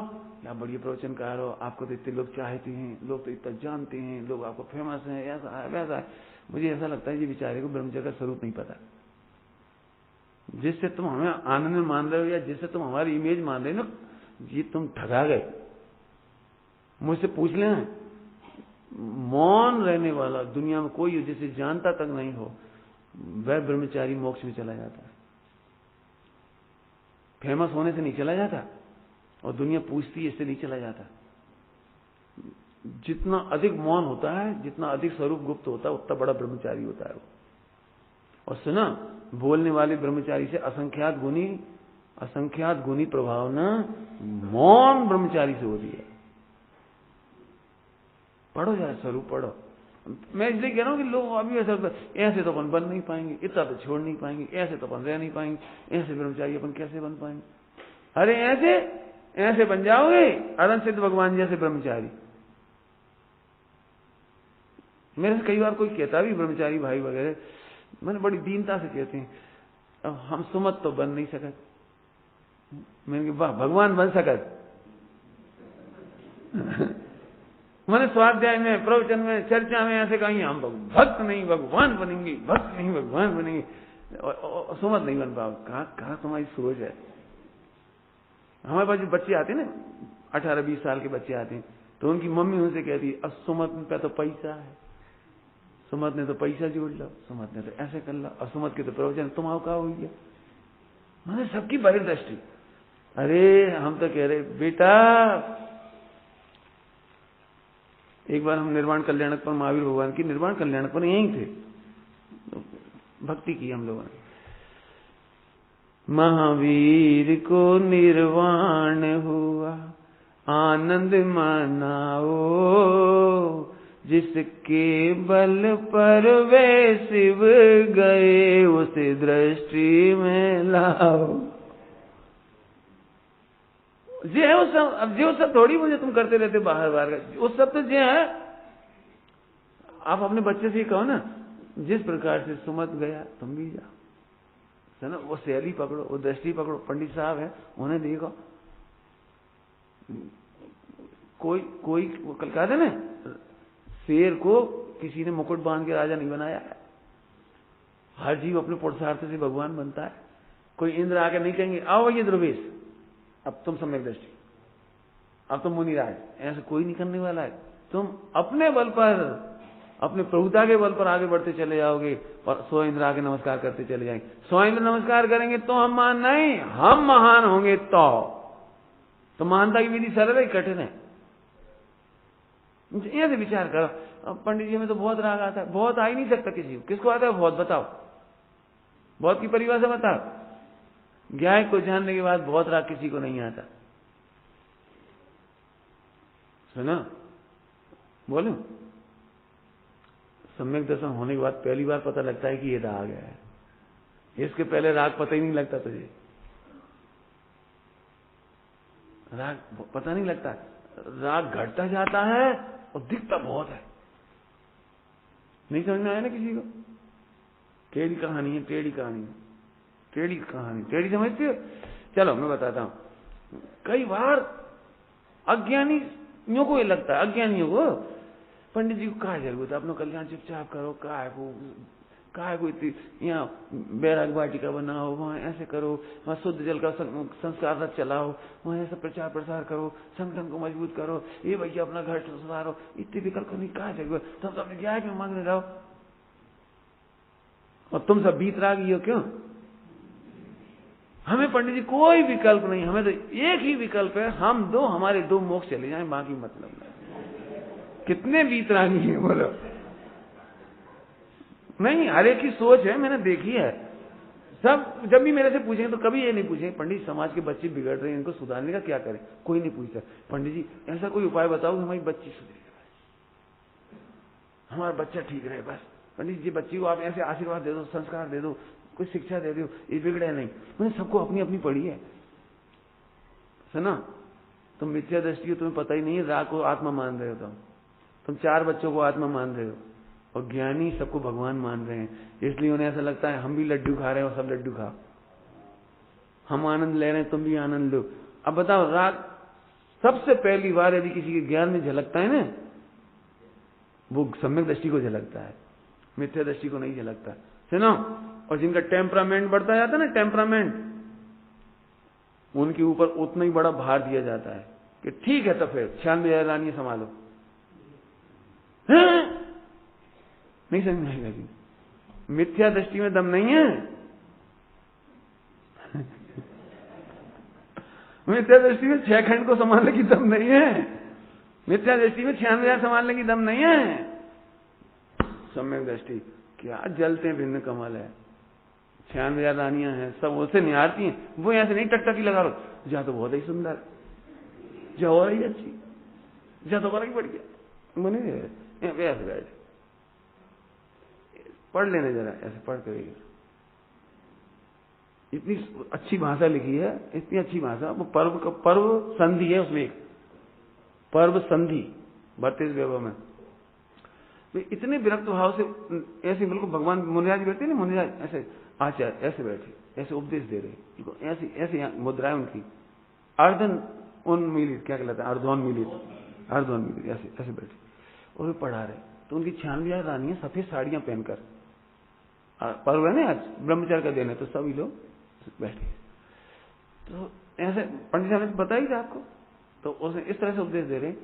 आप बढ़िया प्रवचनकार हो, आपको तो इतने लोग चाहते हैं, लोग तो इतना जानते हैं, लोग आपको फेमस हैं, ऐसा है वैसा है। मुझे ऐसा लगता है ये बेचारे को ब्रह्मचर्य का स्वरूप नहीं पता। जिससे तुम हमें आनंद में मान रहे हो या जिससे तुम हमारी इमेज मान रहे हो ना, ये तुम ठगा गए। मुझसे पूछ लेना, मौन रहने वाला दुनिया में कोई हो जिसे जानता तक नहीं हो, वह ब्रह्मचारी मोक्ष में चला जाता है। फेमस होने से नहीं चला जाता, और दुनिया पूछती है इससे नहीं चला जाता। जितना अधिक मौन होता है, जितना अधिक स्वरूप गुप्त होता है, उतना बड़ा ब्रह्मचारी होता है वो। और सुना, बोलने वाले ब्रह्मचारी से असंख्यात गुनी प्रभावना मौन ब्रह्मचारी से होती है। पढ़ो जरा स्वरूप पढ़ो। मैं इसलिए कह रहा हूं कि लोग अभी ऐसे तो अपन बन नहीं पाएंगे, इतना तो छोड़ नहीं पाएंगे, ऐसे तो अपन रह नहीं पाएंगे, ऐसे ब्रह्मचारी अपन कैसे बन पाएंगे? अरे ऐसे बन जाओगे अनंत सिद्ध भगवान जैसे ब्रह्मचारी। मेरे से कई बार कोई कहता भी ब्रह्मचारी भाई वगैरह, मैंने बड़ी दीनता से कहते हैं, अब हम सुमत तो बन नहीं सकते। मैंने वाह, भगवान बन सकत। मैंने स्वाध्याय में, प्रवचन में, चर्चा में ऐसे कहीं हम भक्त नहीं भगवान बनेंगे, भक्त नहीं भगवान बनेंगे, और सुमत नहीं बन पाओ। कहां तुम्हारी सोच है? हमारे पास जो बच्चे आते हैं ना, 18-20 साल के बच्चे आते हैं, तो उनकी मम्मी उनसे कहती है, अब सुमत पे तो पैसा है, सुमत ने तो पैसा जोड़ लो, सुमत ने तो ऐसे कर लो, और सुमत के तो प्रवचन तुम आओ का हो गया। मैंने सबकी बहिर्दृष्टि। अरे हम तो कह रहे बेटा, एक बार हम निर्वाण कल्याणक पर, महावीर भगवान की निर्वाण कल्याणक पर यहीं थे, तो भक्ति की हम लोगों ने। महावीर को निर्वाण हुआ, आनंद मनाओ, जिसके बल पर वे शिव गए, उसे दृष्टि में लाओ। जे है उस सब, अब जो सब थोड़ी मुझे तुम करते रहते बाहर बाहर का, उस सब तो जे है। आप अपने बच्चे से कहो ना, जिस प्रकार से सुमत गया तुम भी जाओ, है ना? वो शैली पकड़ो, वो दृष्टि पकड़ो। पंडित साहब है, उन्हें देखो, कोई कल कहा था ना, शेर को किसी ने मुकुट बांध के राजा नहीं बनाया है। हर जीव अपने पुरुषार्थ से भगवान बनता है। कोई इंद्र आके नहीं कहेंगे आओ ये ध्रुवेश, अब तुम सम्यक दृष्टि, अब तुम मुनिराज, ऐसा कोई नहीं करने वाला है। तुम अपने बल पर, अपने प्रभुता के बल पर आगे बढ़ते चले जाओगे, और 100 इंद्र आके नमस्कार करते चले जाएंगे। 100 इंद्र नमस्कार करेंगे तो हम महान नहीं, हम महान होंगे तो महानता की विधि सरल है, कठिन है। ऐसे विचार करो। अब पंडित जी में तो बहुत राग आता है, बहुत आ ही नहीं सकता किसी को। किसको आता है बहुत? बताओ, बहुत की परिभाषा बताओ। ज्ञान को जानने के बाद बहुत राग किसी को नहीं आता। सुना, बोलूं, सम्यक दर्शन होने के बाद पहली बार पता लगता है कि ये राग है, इसके पहले राग पता ही नहीं लगता तुझे, राग पता नहीं लगता, राग घटता जाता है और दिखता बहुत है। नहीं समझ में आया ना किसी को? टेढ़ी कहानी है, टेढ़ी कहानी है, टेढ़ी कहानी, टेढ़ी समझते हो? चलो मैं बताता हूं। कई बार अज्ञानियों को ये लगता है, अज्ञानियों को, पंडित जी को कहा जरूरत है, अपना कल्याण चुपचाप करो, काय को इतनी यहाँ बैराग वाटिका बनाओ, वहां ऐसे करो, वहां शुद्ध जल का संस्कार रथ चलाओ, वहां ऐसा प्रचार प्रसार करो, संगठन को मजबूत करो, ये भैया अपना घर सुधारो, इतने विकल्प नहीं, कहा जरूरत, तुम तो अपने न्याय में मांगने जाओ। और तुम सब बीत रागी हो क्यों? हमें पंडित जी कोई विकल्प नहीं, हमें तो एक ही विकल्प है, हम दो, हमारे दो मोक्ष चले जाएं, बाकी मतलब नहीं। कितने बीत रागी है बोलो? नहीं, हर एक की सोच है, मैंने देखी है। सब जब भी मेरे से पूछेंगे तो कभी ये नहीं पूछेंगे पंडित समाज के बच्चे बिगड़ रहे हैं, इनको सुधारने का क्या करें, कोई नहीं पूछता। पंडित जी ऐसा कोई उपाय बताओ कि हमारी बच्ची सुधरे, हमारा बच्चा ठीक रहे बस। पंडित जी बच्ची को आप ऐसे आशीर्वाद दे दो, संस्कार दे दो, कोई शिक्षा दे दो, ये बिगड़े नहीं। मैंने सबको अपनी अपनी पढ़ी है, सुना? तुम मिथ्या दृष्टि हो, तुम्हें पता ही नहीं है, राग को आत्मा मान रहे हो, तुम 4 बच्चों को आत्मा मान रहे हो, और ज्ञानी सबको भगवान मान रहे हैं। इसलिए उन्हें ऐसा लगता है हम भी लड्डू खा रहे हैं और सब लड्डू खाओ, हम आनंद ले रहे हैं तुम भी आनंद लो। अब बताओ, राग सबसे पहली बार यदि किसी के ज्ञान में झलकता है ना, वो सम्यक दृष्टि को झलकता है, मिथ्या दृष्टि को नहीं झलकता, सुनो। और जिनका टेम्परामेंट बढ़ता जाता है ना, टेम्परामेंट, उनके ऊपर उतना ही बड़ा भार दिया जाता है कि ठीक है तो फिर 96,000 रानियां संभालो। नहीं समझ में आएगा? मिथ्या दृष्टि में दम नहीं है। मिथ्या दृष्टि में 6 खंड को संभालने की दम नहीं है, मिथ्या दृष्टि में 96,000 संभालने की दम नहीं है। सम्यक दृष्टि क्या जलते हैं, भिन्न कमल है, 96,000 रानियां हैं, सब उससे निहारती हैं, वो ऐसे नहीं टकटकी लगा लो, जा तो बहुत ही सुंदर, जा और ही अच्छी, जा तो बड़ा ही बढ़िया, बने ऐसे बैठ पढ़ लेने जरा, ऐसे पढ़ करेगी। इतनी अच्छी भाषा लिखी है, इतनी अच्छी भाषा। वो पर्व संधि है उसमें, एक पर्व संधि 32 वेदों में। तो इतने विरक्त भाव से ऐसे बिल्कुल भगवान मुनिराज बैठे ना, मुनिराज ऐसे आचार्य ऐसे बैठे, ऐसे उपदेश दे रहे, ऐसी ऐसी मुद्राएं उनकी, अर्धन उन्मीलित क्या कहलाता है, अर्धोन्मीलित ऐसे ऐसे बैठे और वे पढ़ा रहे। तो उनकी 96,000 रानियां सफेद साड़ियां पहनकर, पर्व है ना आज, ब्रह्मचर्य का दिन है, तो सभी लोग बैठे। तो ऐसे पंडित साहब ने बताया था आपको, तो उसने इस तरह से उपदेश दे रहे हैं,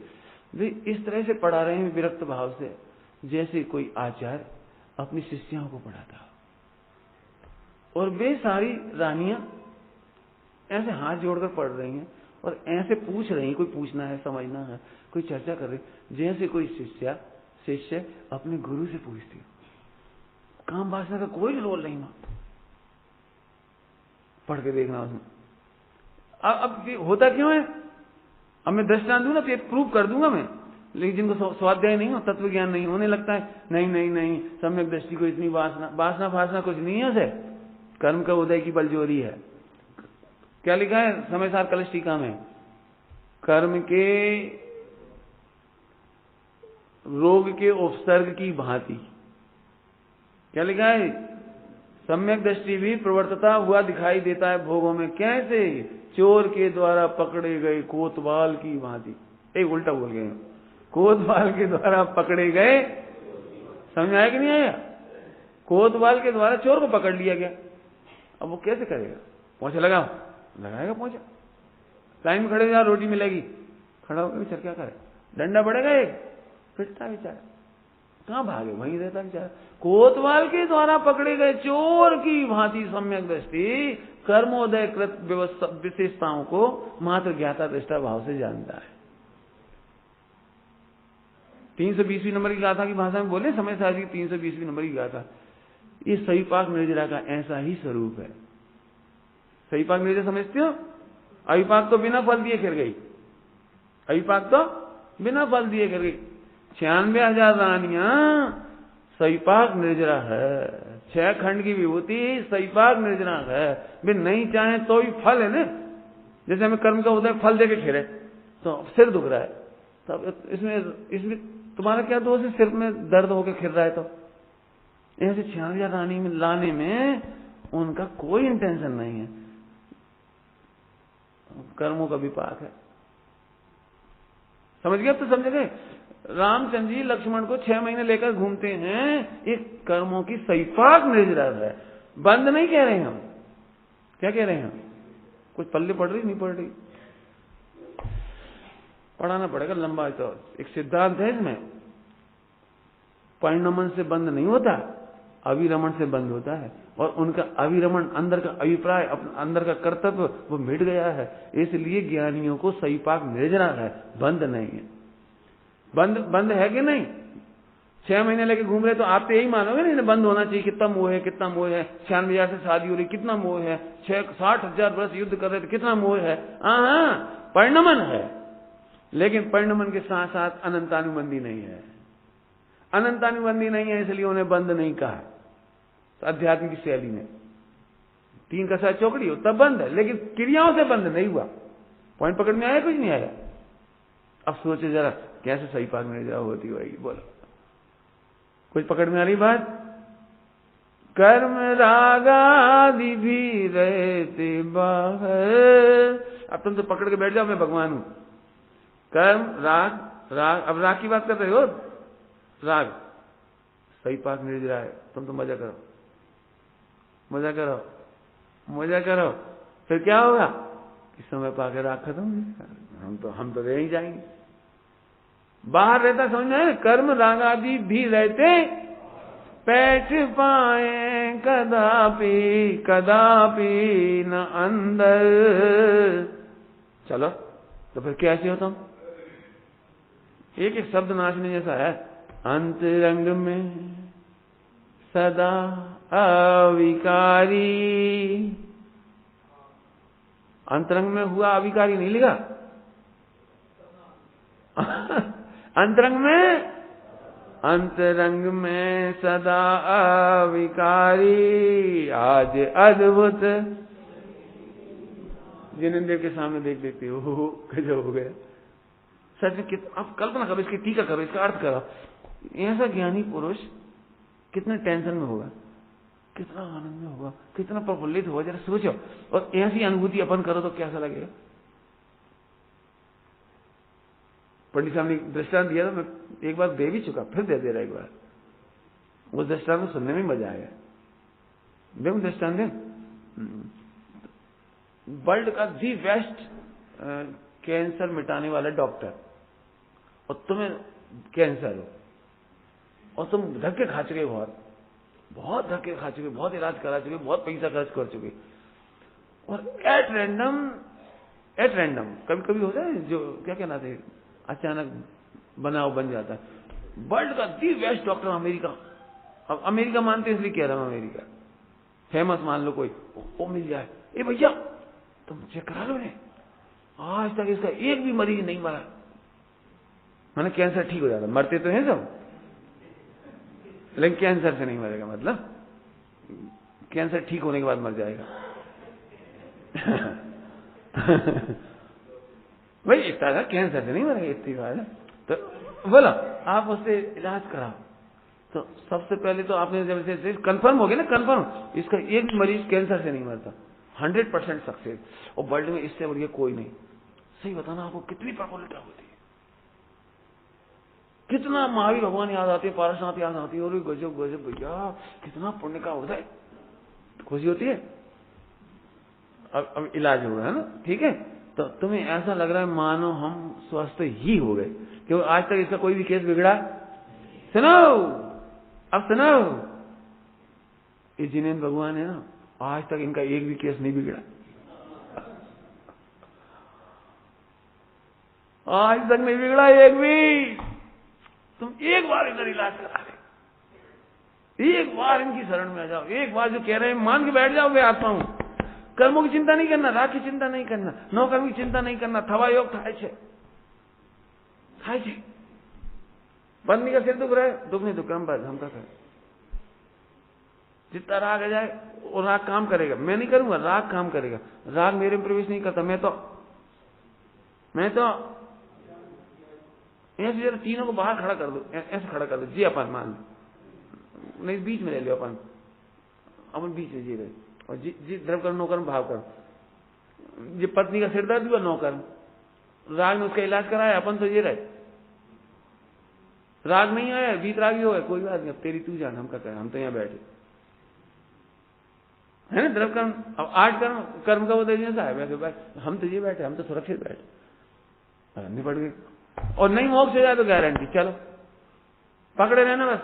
वे इस तरह से पढ़ा रहे हैं विरक्त भाव से, जैसे कोई आचार्य अपनी शिष्याओं को पढ़ाता हो। और वे सारी रानियां ऐसे हाथ जोड़कर पढ़ रही हैं और ऐसे पूछ रही हैं, कोई पूछना है, समझना है, कोई चर्चा कर रही, जैसे कोई शिष्य अपने गुरु से पूछती हो। काम वासना का कोई रोल नहीं वहां, पढ़ के देखना उसमें। अब होता क्यों है, अब मैं दृष्टांत दूं ना तो ये प्रूव कर दूंगा मैं, लेकिन जिनको स्वाध्याय नहीं हो, तत्व ज्ञान नहीं, होने लगता है नहीं नहीं नहीं, सम्यक दृष्टि को इतनी वासना फासना कुछ नहीं है, उसे कर्म का उदय की बलजोरी है। क्या लिखा है समय सार कलश टीका में, कर्म के रोग के उपसर्ग की भांति, क्या लिखा है, सम्यक दृष्टि भी प्रवर्तता हुआ दिखाई देता है भोगों में, कैसे, चोर के द्वारा पकड़े गए कोतवाल की भांति। एक उल्टा बोल गए, कोतवाल के द्वारा पकड़े गए, समझ आया कि नहीं आया? कोतवाल के द्वारा चोर को पकड़ लिया गया, अब वो कैसे करेगा, पोंछा लगाएगा पोंछा, लाइन में खड़े जा, रोटी मिलेगी, खड़ा होकर बेचारा क्या करे, डंडा पड़ेगा, एक पिटता बेचारा, कहां भागे, वहीं रहता बेचारा। कोतवाल के द्वारा पकड़े गए चोर की भांति सम्यक दृष्टि कर्मोदय कृत विशेषताओं को मात्र ज्ञाता दृष्टा भाव से जानता है। 320वीं नंबर की गाथा की भाषा में बोले समय सार की 320वीं नंबर की गाथा, ये सहीपाक निर्जरा का ऐसा ही स्वरूप है। सहीपाक निर्जरा समझते हो? अविपाक तो बिना फल दिए गिर गई, अविपाक तो बिना फल दिए गिर गई। 96,000 रानियां सहीपाक निर्जरा है, 6 खंड की विभूति सईपाक निर्जनाक है। वे नहीं चाहे तो भी फल है ना, जैसे हमें कर्म का होता है फल देके खेरे तो सिर दुख रहा है, तब इसमें तुम्हारा क्या दोष है? सिर में दर्द होकर खिर रहा है तो ऐसे 46 रानी में लाने में उनका कोई इंटेंशन नहीं है, कर्मों का विपाक है। समझ गए? अब तो समझ गए। रामचंद्र जी लक्ष्मण को 6 महीने लेकर घूमते हैं, एक कर्मों की सईपाक निर्जरता है, बंद नहीं कह रहे हैं हम। क्या कह रहे हैं हम? कुछ पल्ले पड़ रही नहीं पड़ रही, पढ़ाना पड़ेगा लंबा। तो एक सिद्धांत है इसमें, परिणमन से बंद नहीं होता, अविरमण से बंद होता है। और उनका अविरमण, अंदर का अभिप्राय, अंदर का कर्तव्य वो मिट गया है, इसलिए ज्ञानियों को सईपाक निर्जना है, बंद नहीं है। बंद है कि नहीं? 6 महीने लेके घूम रहे तो आप तो यही मानोगे ना बंद होना चाहिए। कितना मोह है, कितना मोह है, 96,000 से शादी हो रही, कितना मोह है, 60,000 वर्ष युद्ध कर रहे थे, कितना मोह है। हाँ, परिणमन है, लेकिन परिणमन के साथ साथ अनंतानुबंधी नहीं है। अनंतानुबंधी नहीं है, इसलिए उन्हें बंद नहीं कहा। तो अध्यात्म की शैली में 3 का 7 चौकड़ी हो तब बंद है, लेकिन क्रियाओं से बंद नहीं हुआ। पॉइंट पकड़ में आया? कुछ नहीं आया। अब सोचे जरा कैसे सईपाक निर्जरा होती होगी, बोलो। कुछ पकड़ में आ रही बात? कर्म रागादि भी रहते बाहर। अब तुम तो पकड़ के बैठ जाओ मैं भगवान हूं। कर्म राग, अब राग की बात कर रहे हो, राग सईपाक निर्जरा है, तुम तो मजा करो, मजा करो, मजा करो। फिर क्या होगा? इस समय पाके राग खत्म, हम तो रह ही जाएंगे। बाहर रहता समझ में, कर्म रागादि भी रहते बैठ पाए कदापि कदापि न अंदर। चलो तो फिर कैसे हो तुम? एक एक शब्द नाचने जैसा है। अंतरंग में सदा अविकारी, अंतरंग में हुआ अविकारी नहीं लिखा। अंतरंग में सदा अविकारी, आज अद्भुत। जिनेंद्र के सामने देख देखते हो गजब हो गया। सच में आप कल्पना करो, इसकी टीका करो, इसका अर्थ करो। ऐसा ज्ञानी पुरुष कितने टेंशन में होगा, कितना आनंद में होगा, कितना प्रफुल्लित होगा, जरा सोचो। और ऐसी अनुभूति अपन करो तो कैसा लगेगा? पंडित साहब ने दृष्टांत दिया था, मैं एक बार दे भी चुका, फिर दे रहा एक बार। वो दृष्टांत को सुनने में मजा आया। देखो दृष्टांत है, वर्ल्ड का दी बेस्ट कैंसर मिटाने वाला डॉक्टर, और तुम्हें कैंसर हो और तुम धक्के खा चुके, बहुत धक्के खा चुके, बहुत इलाज करा चुके, बहुत पैसा खर्च कर चुके, और एट रैंडम कभी कभी होता है जो क्या कहना था, अचानक बन जाता है। वर्ल्ड का दी बेस्ट डॉक्टर अमेरिका, अब अमेरिका मानते इसलिए कह रहा हूं, अमेरिका फेमस मान लो कोई, वो मिल जाए, ए भैया तुम चेक करा लो ने, आज तक इसका एक भी मरीज नहीं मरा। मैंने कैंसर ठीक हो जाता, मरते तो हैं सब, लेकिन कैंसर से नहीं मरेगा, मतलब कैंसर ठीक होने के बाद मर जाएगा। भाई इतना था, कैंसर से नहीं मरेगा, इतनी बात है। तो बोला आप उससे इलाज कराओ, तो सबसे पहले तो आपने जब से कंफर्म हो गया ना, कंफर्म इसका एक मरीज कैंसर से नहीं मरता, 100% सक्सेस, और वर्ल्ड में इससे बढ़िया कोई नहीं। सही बताना आपको कितनी प्रफुल्लता होती है, कितना महावीर भगवान याद आते हैं, पारसनाथ याद आती है, और गजब गजब भैया कितना पुण्य का होता है, खुशी होती है। अब इलाज हो रहा है ना, ठीक है, तो तुम्हें ऐसा लग रहा है मानो हम स्वस्थ ही हो गए, क्योंकि आज तक इसका कोई भी केस बिगड़ा। सुनो, अब सुनो, ये जिनेंद्र भगवान है ना, आज तक इनका एक भी केस नहीं बिगड़ा, आज तक नहीं बिगड़ा एक भी। तुम एक बार इधर इलाज करा ले, एक बार इनकी शरण में आ जाओ, एक बार जो कह रहे हैं मान के बैठ जाओ, मैं आता हूं। कर्मों की चिंता नहीं करना, राग की चिंता नहीं करना, नौकर्म की चिंता नहीं करना, थवा योग થાય છે पत्नी का सिर दुख रहा है, दुख नहीं दुख हम का जितना राग आ जाए और राग काम करेगा, मैं नहीं करूंगा, राग काम करेगा। राग मेरे में प्रवेश नहीं करता, मैं तो ऐसे जरा तीनों को बाहर खड़ा कर दो, ऐसे खड़ा कर दो, जी अपन मान नहीं, बीच में ले लो अपन बीच में जी रहे, और जी द्रव कर नौकर भाव कर। ये पत्नी का सिर दर्द हुआ नौकर, राग ने उसका इलाज कराया, अपन तो ये रहे, राग नहीं आया, बीत राग ही हो गया, कोई बात नहीं, अब तेरी तू जान, हम क्या करें, हम तो यहाँ बैठे है ना, द्रव कर्म। अब आठ कर्म का वो जैसा है वैसे, हम तो ये बैठे, हम तो सुरक्षित बैठे, निपट गए। और नहीं मोक्ष हो जाए तो गारंटी, चलो पकड़े रहना बस।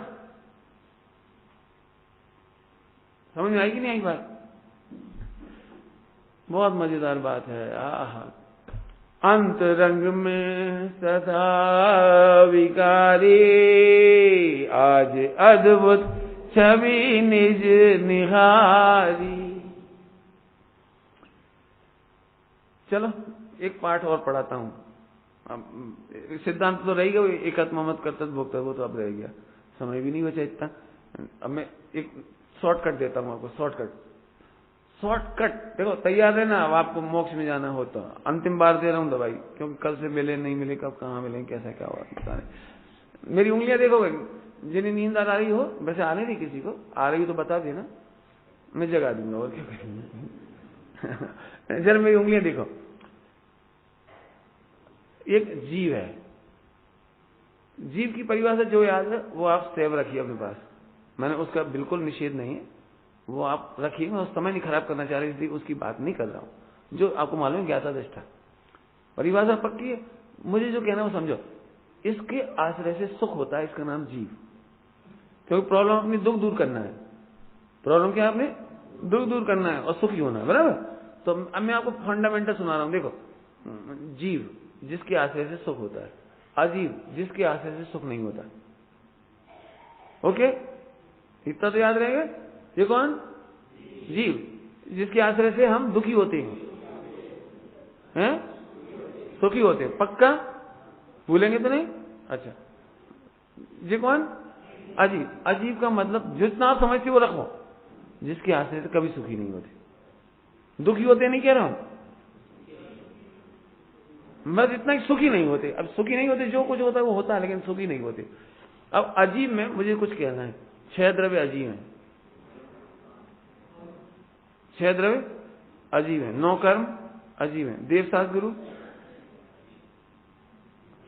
समझ में आई कि नहीं आई बात? बहुत मजेदार बात है। आहा, अंतरंग में सदा विकारी, आज अद्भुत छवि निज निहारी। चलो एक पाठ और पढ़ाता हूं। सिद्धांत तो रह गया, एकात्मा मत कर्तव्य भोक्ता, वो तो अब रह गया, समय भी नहीं बचा इतना। अब मैं एक शॉर्टकट देता हूं आपको, शॉर्टकट देखो, तैयार है ना। अब आपको मोक्ष में जाना हो तो अंतिम बार दे रहा हूं दवाई, क्योंकि कल से मिले नहीं मिले, कब कहाँ मिले, कैसा क्या हुआ पता नहीं। मेरी उंगलियां देखोगे, जिन्हें नींद आ रही हो, वैसे आने नहीं किसी को, आ रही हो तो बता देना, मैं जगा दूंगा, और क्या करेंगे। जरा मेरी उंगलियां देखो, एक जीव है, जीव की परिभाषा जो याद है वो आप सेव रखिए अपने पास, मैंने उसका बिल्कुल निषेध नहीं है, वो आप रखिए, मैं उस समय नहीं खराब करना चाह रही, इसलिए उसकी बात नहीं कर रहा हूं। जो आपको मालूम है ज्ञाता दृष्टा परिभाषा पक्की है, मुझे जो कहना है वो समझो। इसके आश्रय से सुख होता है, इसका नाम जीव, क्योंकि प्रॉब्लम अपनी दुख दूर करना है। प्रॉब्लम क्या है? आपने दुख दूर करना है और सुखी होना है, बराबर। तो अब मैं आपको फंडामेंटल सुना रहा हूं, देखो, जीव जिसके आश्रय से सुख होता है, अजीव जिसके आश्रय से सुख नहीं होता। ओके, इतना तो याद रहेगा। ये कौन? जीव जिसके आश्रय से हम दुखी होते हैं, सुखी होते हैं, पक्का भूलेंगे तो नहीं? अच्छा, ये कौन? अजीब। अजीब का मतलब जितना आप समझते हो वो रखो, जिसके आश्रय से कभी सुखी नहीं होते, दुखी होते नहीं कह रहा हूं, बस इतना ही, सुखी नहीं होते। अब सुखी नहीं होते, जो कुछ होता है वो होता है, लेकिन सुखी नहीं होते। अब अजीब में मुझे कुछ कहना है, 6 द्रव्य अजीब है, 6 द्रव्य अजीब है, 9 कर्म अजीब है, देव शास्त्र गुरु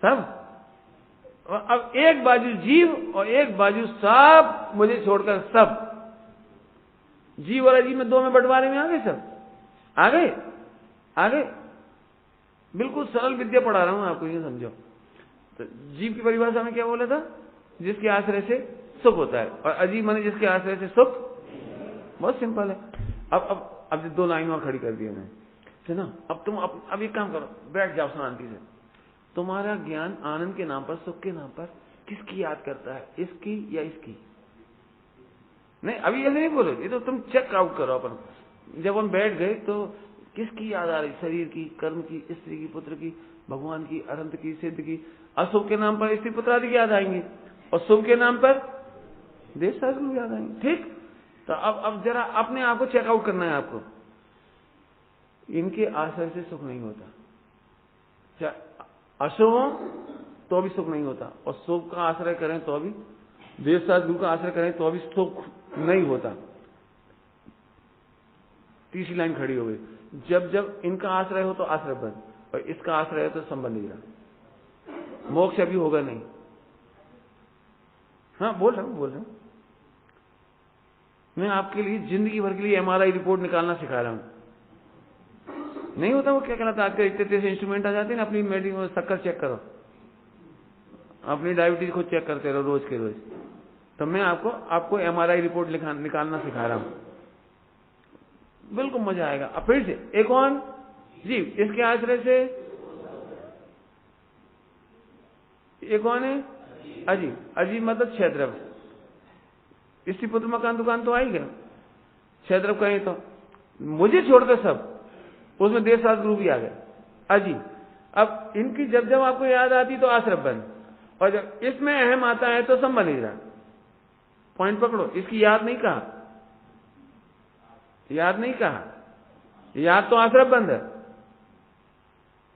सब। अब एक बाजू जीव और एक बाजू सब, मुझे छोड़कर सब। जीव और अजीब में 2 में बंटवारे में आ गए, सब आ गए। बिल्कुल सरल विद्या पढ़ा रहा हूं आपको, ये समझो। तो जीव की परिभाषा में क्या बोला था? जिसके आश्रय से सुख होता है, और अजीब माने जिसके आश्रय से सुख। बहुत सिंपल है। अब 2 लाइन और खड़ी कर दी मैंने, है ना। अब तुम अब एक काम करो, बैठ जाओ शांति से। तुम्हारा ज्ञान आनंद के नाम पर, सुख के नाम पर किसकी याद करता है, इसकी या इसकी? नहीं, अभी ऐसे नहीं बोलो, ये तो तुम चेक आउट करो अपन। जब हम बैठ गए तो किसकी याद आ रही? शरीर की, कर्म की, स्त्री की, पुत्र की, भगवान की, अनंत की, सिद्ध की। अशुभ के नाम पर स्त्री पुत्र आदि की याद आएंगी, और शुभ के नाम पर देश शास्त्र याद आएंगे। ठीक, तो अब जरा अपने आप को चेकआउट करना है आपको। इनके आश्रय से सुख नहीं होता, अशुभ हो तो भी सुख नहीं होता, और शुभ का आश्रय करें तो भी, देश शास्त्र का आश्रय करें तो भी सुख नहीं होता। तीसरी लाइन खड़ी हो गई, जब इनका आश्रय हो तो आश्रय बन, और इसका आश्रय हो तो संबंध ही रहा, मोक्ष अभी होगा नहीं। हाँ, बोल रहा हूं मैं आपके लिए जिंदगी भर के लिए MRI रिपोर्ट निकालना सिखा रहा हूं। नहीं होता वो क्या कहलाता है, आपके इतने से इंस्ट्रूमेंट आ जाते हैं ना, अपनी मेडिकल शक्कर चेक करो, अपनी डायबिटीज खुद चेक करते रहो रोज के रोज। तो मैं आपको MRI रिपोर्ट निकालना सिखा रहा हूं, बिल्कुल मजा आएगा। अब फिर से, एक कौन? जीव, इसके आश्रय से। एक कौन है? अजीब। अजीब मतलब 6 द्रव्य, स्त्री पुत्र मकान दुकान तो आ ही गया, 6 द्रव्य कहें तो, मुझे छोड़कर सब, उसमें देश शास्त्र गुरु भी आ गए, अजीब। अब इनकी जब आपको याद आती तो आश्रय बन, और जब इसमें अहम आता है तो संबंध ही रहा। पॉइंट पकड़ो, इसकी याद नहीं कहा, याद नहीं कहा, याद तो आश्रम बंद है।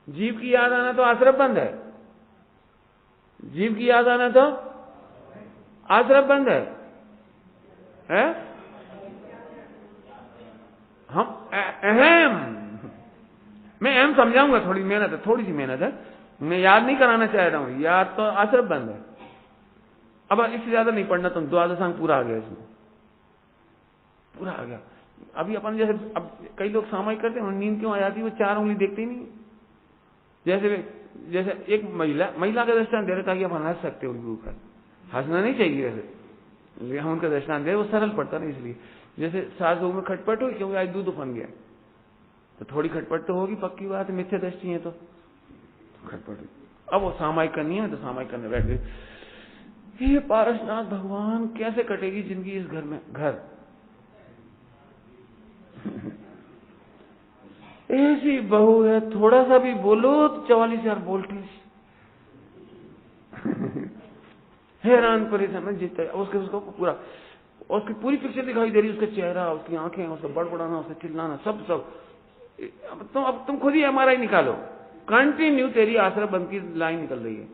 जीव की याद आना तो आश्रम बंद है, जीव की याद आना तो आश्रम बंद है, हम अहम, मैं अहम समझाऊंगा, थोड़ी मेहनत है, थोड़ी सी मेहनत है, मैं याद नहीं कराना चाह रहा हूं, याद तो आश्रम बंद है। अब इससे ज्यादा नहीं पढ़ना, तुम द्वादशांग पूरा आ गया, इसमें पूरा आ गया। अभी अपन जैसे अब कई लोग सामायिक करते हैं, नींद क्यों आ जाती है, वो 4 उंगली देखते ही नहीं। जैसे एक महिला का दृष्टांत दे रहे ताकि आप हंस सकते हो उनके ऊपर, हंसना नहीं चाहिए वैसे, हम उनका दृष्टांत दे, वो सरल पड़ता नहीं इसलिए। जैसे सास बहू में खटपट हुई क्योंकि आज दूध उफन गया, तो थोड़ी खटपट तो होगी, पक्की बात है, मिथ्या दृष्टि है तो खटपट हुई। अब वो सामायिक करनी है तो सामायिक करने बैठ गए। ये पारसनाथ भगवान, कैसे कटेगी जिंदगी इस घर में, घर ऐसी बहू है, थोड़ा सा भी बोलो तो 44,000 वोल्टेज, हैरान परेशान जीतता है। उसको पूरा, उसकी पूरी पिक्चर दिखाई दे रही है, उसका चेहरा, उसकी आंखें, उसका बड़बड़ाना, उसका चिल्लाना, सब। अब तुम खुद ही एमआरआई निकालो, कंटिन्यू तेरी आश्रय बंद की लाइन निकल रही है।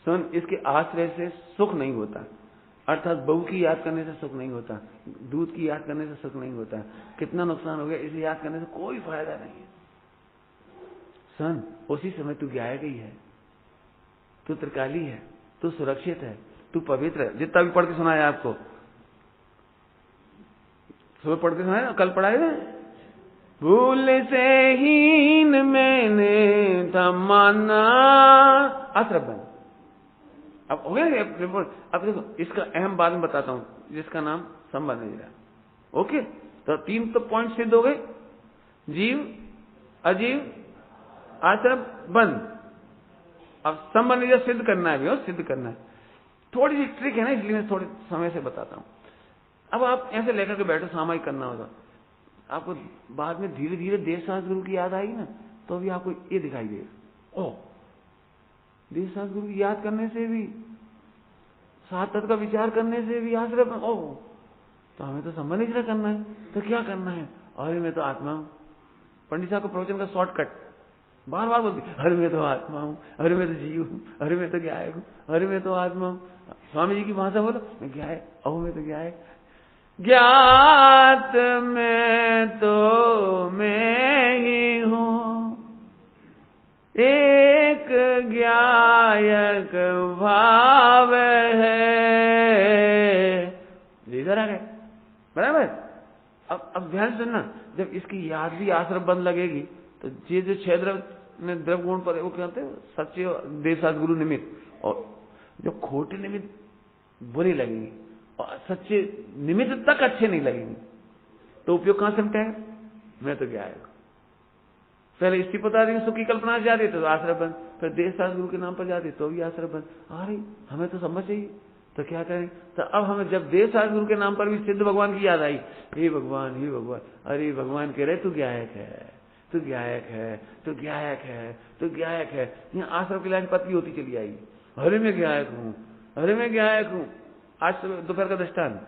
सुन, इसके आश्रय से सुख नहीं होता, अर्थात बहू की याद करने से सुख नहीं होता, दूध की याद करने से सुख नहीं होता। कितना नुकसान हो गया, इसे याद करने से कोई फायदा नहीं है। सुन, उसी समय तू गायक ही है, तू त्रिकाली है, तू सुरक्षित है, तू पवित्र है। जितना भी पढ़ के सुनाया आपको, सुबह पढ़ के सुनाया, कल पढ़ाए ना, भूल से हीन मैंने थमाना, आश्रय बंद। अब हो गया। अब देखो, इसका अहम बाद में बताता हूं, जिसका नाम संबंध नहीं रहा। ओके, तो 3 तो पॉइंट सिद्ध हो गए, जीव, अजीव, आश्रय बंद। अब संबंध नहीं सिद्ध करना है, भी सिद्ध करना है। थोड़ी सी ट्रिक है ना, इसलिए मैं थोड़े समय से बताता हूं। अब आप ऐसे लेकर के बैठो, सामायिक करना होगा आपको, बाद में धीरे धीरे देवशास्त्र गुरु की याद आएगी ना, तो भी आपको ये दिखाई देगा, ओह, देवशास्त्र गुरु की याद करने से भी, सात तत्व का विचार करने से भी आश्रय, ओह, तो हमें तो संबंध नहीं करना है, तो क्या करना है, अरे मैं तो आत्मा हूं। पंडित साहब को प्रवचन का शॉर्टकट बार बार बोलती, अरे मैं तो आत्मा हूं, अरे मैं तो जीव हूं, अरे मैं तो गायक हूं, अरे मैं तो आत्मा हूं। स्वामी जी की भाषा बोलो, मैं गायक, अहो मैं तो गायक, ज्ञात मैं तो मैं ही हूं, एक गायक भाव है। इधर आ गए, बराबर। अब ध्यान सुनना, जब इसकी याद भी आश्रय बंद लगेगी, तो ये जो 6 द्रव में द्रव गुण पर, वो कहते हैं सच्चे देवशास्त्र गुरु निमित्त, और जो खोटे निमित्त बुरे लगेंगे, और सच्चे निमित्त तक अच्छे नहीं लगेंगे, तो उपयोग कहां से है, मैं तो गायक हूं। पहले इसकी पता नहीं, सुख की कल्पना से जाती तो आश्रय बंद, फिर देवशास्त्र गुरु के नाम पर जाती तो भी आश्रय बंद। अरे हमें तो समझ चाहिए, तो क्या करें। तो अब हमें जब देवशास्त्र गुरु के नाम पर भी सिद्ध भगवान की याद आई, हे भगवान, हे भगवान, अरे भगवान कह रहे तू गायक है, तू गायक है, तू गायक है, तू गायक है। यहाँ आश्रय की लाइन पतली होती चली आएगी, अरे मैं गायक हूं, अरे मैं गायक हूं। आज दोपहर का दृष्टांत,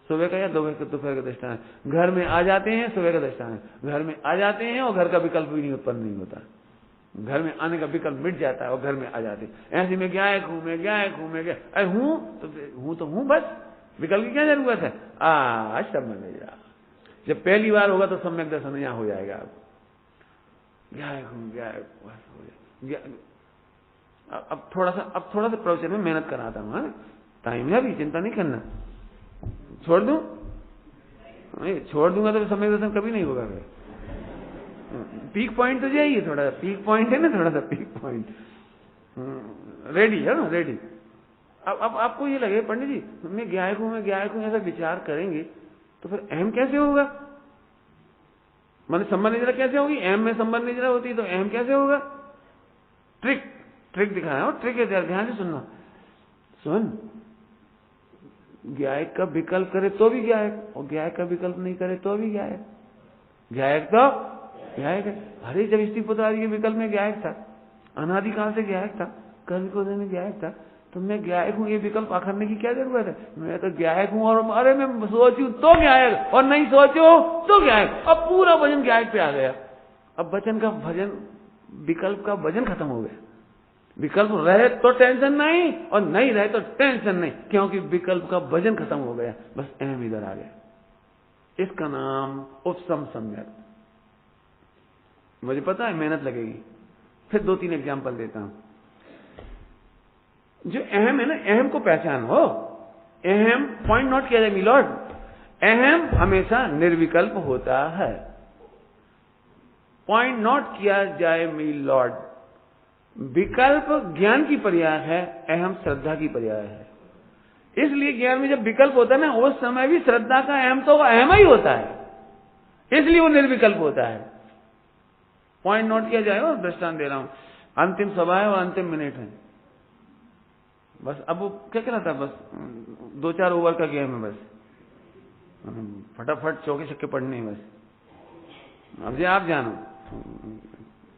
सुबह का या दोपहर का दृष्टांत, घर में आ जाते हैं, सुबह का दृष्टांत, घर में आ जाते हैं और घर का विकल्प भी नहीं उत्पन्न नहीं होता, घर में आने का विकल्प मिट जाता है और घर में आ जाते हैं। ऐसे मैं गायक हूं, मैं गायक हूं, मैं गायक, अरे हूं तो हूं, बस विकल्प की क्या जरूरत है। आज समझ नहीं रहा, जब पहली बार होगा तो सम्यक दर्शन यहां हो जाएगा, आपको गायक हूं, गायक बस हो जाए। अब थोड़ा सा प्रवचन में मेहनत कराता हूं, टाइम है अभी, चिंता नहीं करना। छोड़ दूं, छोड़ दूंगा तो सम्यक दर्शन कभी नहीं होगा। पीक पॉइंट तो जाइए, थोड़ा पीक पॉइंट है ना, थोड़ा सा पीक पॉइंट रेडी है ना, रेडी। अब आपको ये लगे पंडित जी मैं गायक हूं, मैं गायक हूं, ऐसा विचार करेंगे तो फिर अहम कैसे होगा, माने संबंध निजरा कैसे होगी, अहम में संबंध निजरा होती तो अहम कैसे होगा। ट्रिक दिखाया हो, ट्रिक है, ध्यान से सुनना। सुन, गायक का विकल्प करे तो भी गायक, और गायक का विकल्प नहीं करे तो भी गायक, गायक तो गायक है। अरे जब स्त्री पुत्र आदि के विकल्प में गायक था, अनादिकाल से गायक था, कवि को में गायक था, तो मैं ज्ञायक हूं, ये विकल्प आखरने की क्या जरूरत है? मैं तो ज्ञायक हूं और अरे मैं सोचूं तो ज्ञायक और नहीं सोचो तो ज्ञायक। अब पूरा वजन ज्ञायक पे आ गया। अब वचन का भजन, विकल्प का वजन खत्म हो गया। विकल्प रहे तो टेंशन नहीं और नहीं रहे तो टेंशन नहीं, क्योंकि विकल्प का वजन खत्म हो गया। बस अहम इधर आ गया। इसका नाम उपसम सम्यक। मुझे पता है मेहनत लगेगी, फिर 2-3 एग्जाम्पल देता हूं। जो अहम है ना, अहम को पहचानो। अहम पॉइंट नोट किया जाए मिलॉर्ड, अहम हमेशा निर्विकल्प होता है। पॉइंट नोट किया जाए मिलॉर्ड, विकल्प ज्ञान की पर्याय है, अहम श्रद्धा की पर्याय है। इसलिए ज्ञान में जब विकल्प होता है ना, उस समय भी श्रद्धा का अहम तो अहम ही होता है, इसलिए वो निर्विकल्प होता है। पॉइंट नोट किया जाए। और दृष्टांत दे रहा हूं, अंतिम सभा है और अंतिम मिनट है। बस अब वो क्या कहता है, बस 2-4 ओवर का गेम है, बस फटाफट चौके छक्के पड़ने हैं बस। अब ये आप जानो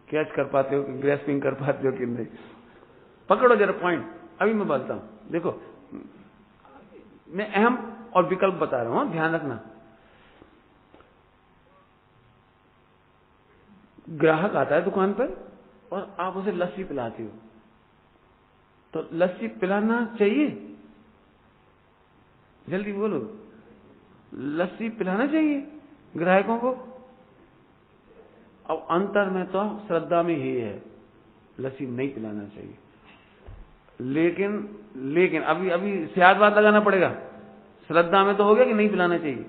कैच कर पाते हो, ग्रेस्पिंग कर पाते हो कि नहीं। पकड़ो जरा पॉइंट। अभी मैं बोलता हूं, देखो मैं अहम और विकल्प बता रहा हूं, ध्यान रखना। ग्राहक आता है दुकान पर और आप उसे लस्सी पिलाते हो, तो लस्सी पिलाना चाहिए? जल्दी बोलो, लस्सी पिलाना चाहिए ग्राहकों को? अब अंतर में तो श्रद्धा में ही है, लस्सी नहीं पिलाना चाहिए। लेकिन अभी सियाद बात लगाना पड़ेगा। श्रद्धा में तो हो गया कि नहीं पिलाना चाहिए,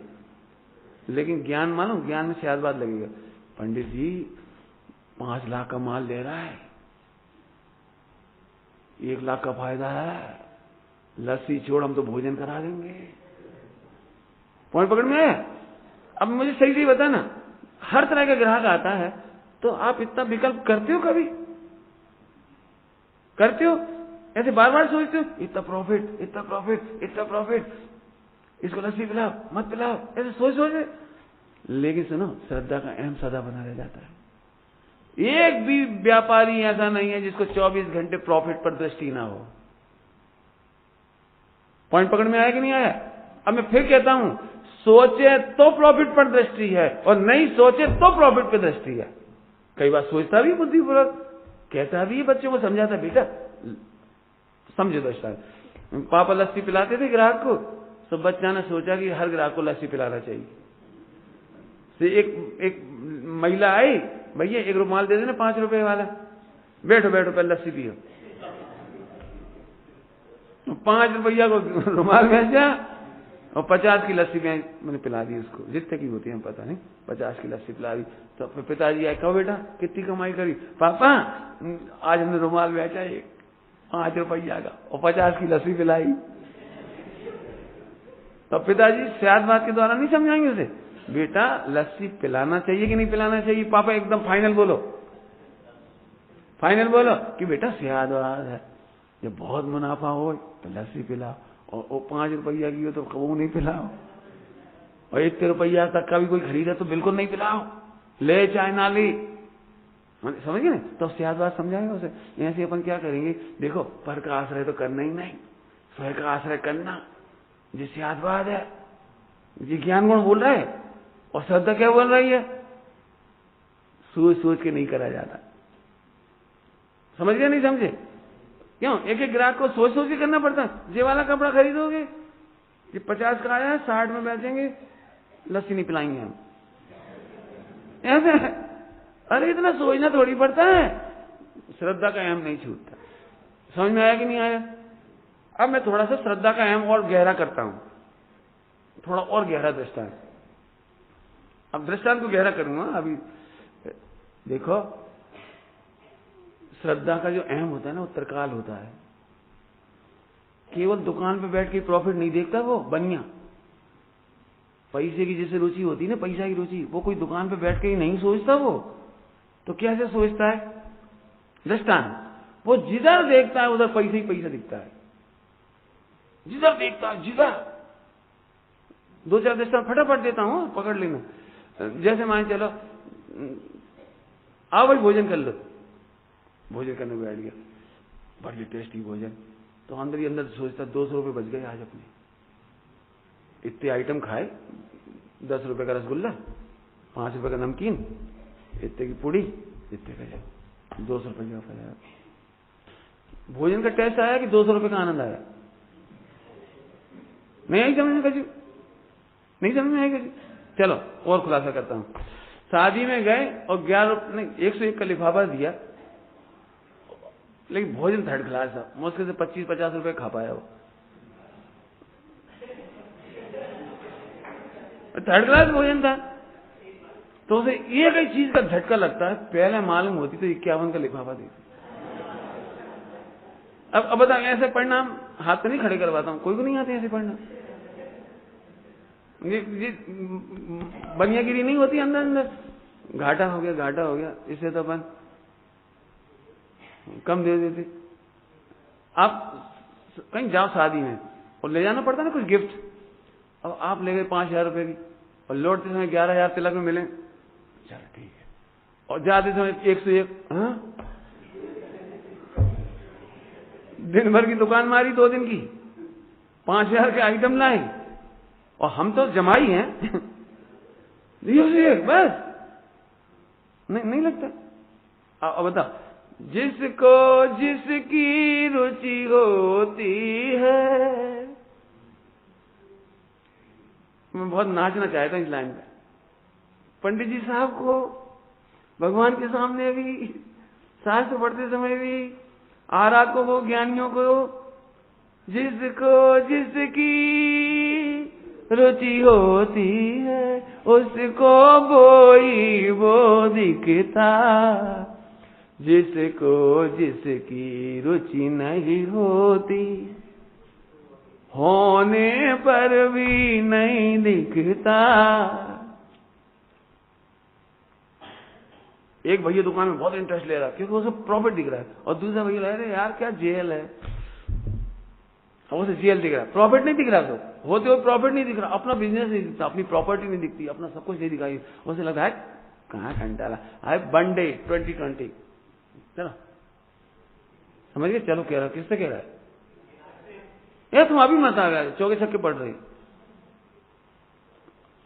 लेकिन ज्ञान मानो, ज्ञान में सियाद बात लगेगा। पंडित जी 5 लाख का माल ले रहा है, 1 लाख का फायदा है, लस्सी छोड़ हम तो भोजन करा देंगे। पॉइंट पकड़ में आया? अब मुझे सही सही बता ना, हर तरह का ग्राहक आता है तो आप इतना विकल्प करते हो? कभी करते हो? ऐसे बार बार सोचते हो इतना प्रॉफिट, इतना प्रॉफिट, इतना प्रॉफिट, इसको लस्सी पिलाओ मत पिलाओ, ऐसे सोच। लेकिन सुनो, श्रद्धा का अहम सदा बना रह जाता है। एक भी व्यापारी ऐसा नहीं है जिसको 24 घंटे प्रॉफिट पर दृष्टि ना हो। पॉइंट पकड़ में आया कि नहीं आया? अब मैं फिर कहता हूं, सोचे तो प्रॉफिट पर दृष्टि है और नहीं सोचे तो प्रॉफिट पर दृष्टि है। कई बार सोचता भी बुद्धिपूर्वक, कहता भी, बच्चों को समझाता, बेटा समझो दोस्तों, पापा लस्सी पिलाते थे ग्राहक को, तो बच्चा ने सोचा कि हर ग्राहक को लस्सी पिलाना चाहिए। तो एक महिला आई, भैया 1 रुमाल दे देना 5 रुपए वाला, बैठो पहले लस्सी पियो। 5 रुपया को रुमाल भेजा और 50 की लस्सी मैंने पिला दी उसको, जितने की होती है पता नहीं, 50 की लस्सी पिला दी। तो फिर पिताजी आए, कहो बेटा कितनी कमाई करी? पापा आज हमने रुमाल बेचा 5 रुपया का और 50 की लस्सी पिलाई। तो पिताजी स्याद बात के द्वारा नहीं समझाएंगे उसे, बेटा लस्सी पिलाना चाहिए कि नहीं पिलाना चाहिए? पापा एकदम फाइनल बोलो कि बेटा स्याद बात है, जब बहुत मुनाफा हो तो लस्सी पिलाओ, और 5 रुपया की हो तो वो नहीं पिलाओ, और 1 रुपया तक का भी कोई खरीदा तो बिल्कुल नहीं पिलाओ, ले चाहे ना ले। समझ गए? तो स्याद बात समझाएगा उसे। ऐसे अपन क्या करेंगे, देखो पर का आश्रय तो करना ही नहीं, स्वयं का आश्रय करना, ये स्याद बात है, ये ज्ञान गुण बोल रहा है। और श्रद्धा क्या बोल रही है? सोच के नहीं करा जाता। समझ गए नहीं समझे? क्यों? एक ग्राहक को सोच के करना पड़ता है। ये वाला कपड़ा खरीदोगे, ये 50 का आया है, 60 में बेचेंगे, लस्सी नहीं पिलाएंगे हम, ऐसे। अरे इतना सोचना थोड़ी पड़ता है, श्रद्धा का अहम नहीं छूटता। समझ में आया कि नहीं आया? अब मैं थोड़ा सा श्रद्धा का अहम और गहरा करता हूं, थोड़ा और गहरा दृष्टांत। अब दृष्टांत को गहरा करूंगा। अभी देखो, श्रद्धा का जो अहम होता है ना, वो त्रिकाल होता है। केवल दुकान पे बैठ के प्रॉफिट नहीं देखता वो बनिया, पैसे की जैसे रुचि होती है ना, पैसा की रुचि, वो कोई दुकान पे बैठ के ही नहीं सोचता। वो तो कैसे सोचता है? दृष्टांत, वो जिधर देखता है उधर पैसा ही पैसा दिखता है, जिधर देखता है जिधर। 2-4 दृष्टांत फटाफट देता हूं, पकड़ लेना। जैसे मान चलो, आओ भाई भोजन कर लो, भोजन करने बैठ गया, बड़ी टेस्टी भोजन, तो अंदर ही अंदर सोचता 200 रुपये बच गए आज अपने। इतने आइटम खाए, 10 रुपए का रसगुल्ला, 5 रुपए का नमकीन, इतने की पूड़ी, इतने का 200 रुपए का फल। भोजन का टेस्ट आया कि 200 रुपए का आनंद आया? नहीं समझ में कजी, नहीं समझ में आएगा जी। चलो और खुलासा करता हूं। शादी में गए और 101 का लिफाफा दिया, लेकिन भोजन थर्ड क्लास था, मुश्किल से 25-50 रुपए खा पाया वो। थर्ड क्लास भोजन था, तो उसे एक ही चीज का झटका लगता है, पहले मालूम होती तो 51 का लिफाफा देती। अब बताओ, ऐसे परिणाम हाथ तो नहीं खड़े करवाता हूं, कोई को नहीं आते ऐसे परिणाम। ये बनियागिरी नहीं होती अंदर अंदर, घाटा हो गया, इससे तो अपन कम दे देते। आप कहीं जाओ शादी में और ले जाना पड़ता ना कुछ गिफ्ट, अब आप ले गए 5,000 रुपए की और लौटते समय 11,000 तिलक में मिले, चल ठीक है, और जाते समय 101। हाँ, दिन भर की दुकान मारी 2 दिन की, 5,000 के आइटम लाए, और हम तो जमाई हैं। बस नहीं लगता। अब बताओ, जिसको जिसकी रुचि होती है। मैं बहुत नाचना चाहता हूं इस लाइन पे। पंडित जी साहब को भगवान के सामने भी, शास्त्र पढ़ते समय भी, आराधकों को, ज्ञानियों को, जिसको जिसकी रुचि होती है उसको कोई वो दिखता, जिसको जिसकी रुचि नहीं होती होने पर भी नहीं दिखता। एक भैया दुकान में बहुत इंटरेस्ट ले रहा क्योंकि उसे प्रॉफिट दिख रहा है, और दूसरा भैया ले रहे यार क्या जेल है, और उसे जेल दिख रहा है, प्रॉफिट नहीं दिख रहा। तो होते हुए प्रॉफिट नहीं दिख रहा, अपना बिजनेस नहीं दिखता, अपनी प्रॉपर्टी नहीं दिखती, अपना सब कुछ नहीं दिखाई, उसे लगता है कहां घंटा है बंडे 2020। चलो समझ गए, चलो कह रहा, किससे कह रहा है यार, तुम अभी मत आ गए, चौके छक्के पड़ रही,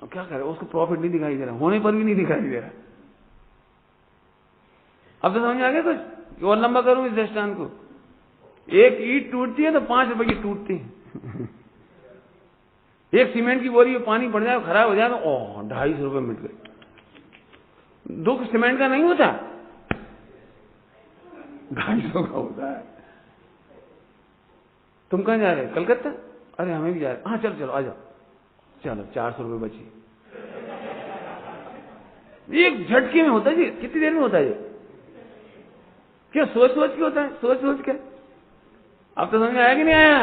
अब क्या करे, उसको प्रॉफिट नहीं दिखाई दे रहा, होने पर भी नहीं दिखाई दे रहा। अब तो समझ आ गया कुछ, और लंबा करूं इस दृष्टांत को। एक ईंट टूटती है तो 5 रुपए की टूटती है। एक सीमेंट की बोरी में पानी पड़ जाए, खराब हो जाए तो 250 रुपए मिट गए। दुख सीमेंट का नहीं होता, 250 का होता है। तुम कहां जा रहे हो? कलकत्ता? अरे हमें भी जा रहे। हाँ चलो आ जाओ। चलो 400 रुपए बची। एक झटके में होता है जी, कितनी देर में होता है ये? क्या सोच के होता है, सोच के। अब तो समझ में आया कि नहीं आया?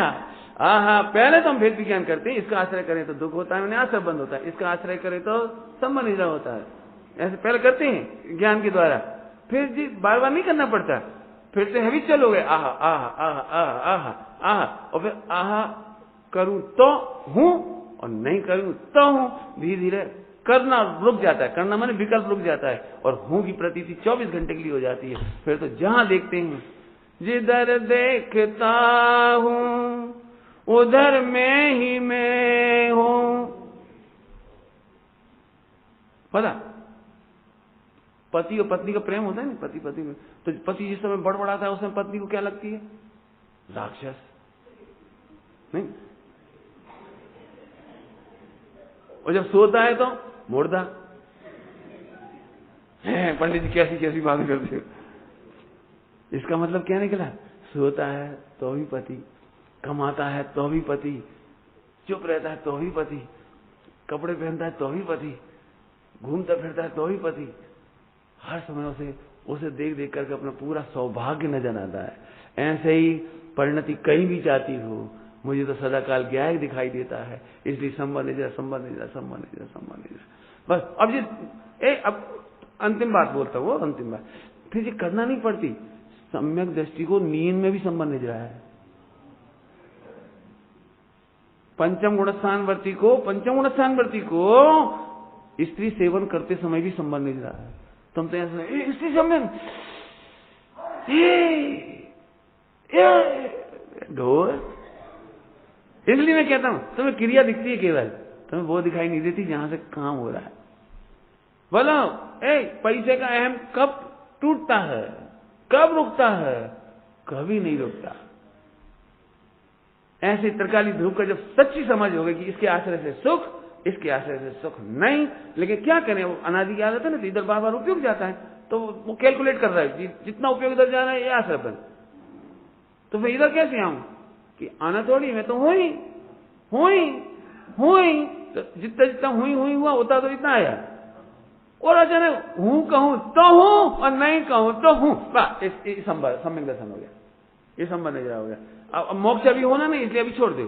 हाँ, पहले तो हम भेद विज्ञान करते हैं, इसका आश्रय करें तो दुख होता है, मैंने आश्रय बंद होता है, इसका आश्रय करें तो संबंध निद्रा होता है। ऐसे पहले करते हैं ज्ञान के द्वारा, फिर जी बार बार नहीं करना पड़ता, फिर से हैवी चलो गए, आहा आहा आहा आहा आहा आहा, और फिर आहा करूं तो हूं और नहीं करूं तो हूं। धीरे धीरे करना रुक जाता है, करना माने विकल्प रुक जाता है, और हूं की प्रतीति 24 घंटे के लिए हो जाती है। फिर तो जहां देखते हैं, जिधर देखता हूं उधर में ही मैं हूं। पता पति और पत्नी का प्रेम होता है ना, पति पत्नी में, तो पति जिस समय बड़बड़ाता है उस समय पत्नी को क्या लगती है? राक्षस। नहीं, और जब सोता है तो मुर्दा। पंडित जी कैसी बातें करते हो। इसका मतलब क्या निकला? सोता है तो भी पति, कमाता है तो भी पति, चुप रहता है तो भी पति, कपड़े पहनता है तो भी पति, घूमता फिरता है तो भी पति। हर समय उसे देख देख करके अपना पूरा सौभाग्य नजर आता है। ऐसे ही परिणति कहीं भी जाती हो, मुझे तो सदाकाल ज्ञाय दिखाई देता है, इसलिए संबंध बस। अब ये अब अंतिम बात बोलता हूँ, अंतिम बात फिर ये करना नहीं पड़ती। सम्यक दृष्टि को नींद में भी संबंध निज रहा है। पंचम गुणस्थानवर्ती को स्त्री सेवन करते समय भी संबंध निज रहा है। तुम तो ऐसे स्त्री सम्यक ढोल। इसलिए मैं कहता हूं तुम्हें क्रिया दिखती है केवल, तुम्हें वो दिखाई नहीं देती जहां से काम हो रहा है। बोलो पैसे का अहम कब टूटता है, कब रुकता है? कभी नहीं रुकता। ऐसे त्रिकाली ध्रुव का जब सच्ची समझ होगी कि इसके आश्रय से सुख, इसके आश्रय से सुख नहीं, लेकिन क्या करें, वो अनादि की आदत है ना, तो इधर बार बार उपयोग जाता है, तो वो कैलकुलेट कर रहा है जितना उपयोग इधर जा रहा है ये आश्रय बन, तो फिर इधर कैसे आऊं कि आना थोड़ी, मैं तो हुई तो जितना जितना हुई हुआ होता तो इतना आया। और अचानक हूं कहूं तो हूं और नहीं कहूं तो हूं, सम्यक दर्शन हो गया, ये संबंध नजर हो गया। अब मोक्ष अभी होना नहीं, इसलिए अभी छोड़ दो।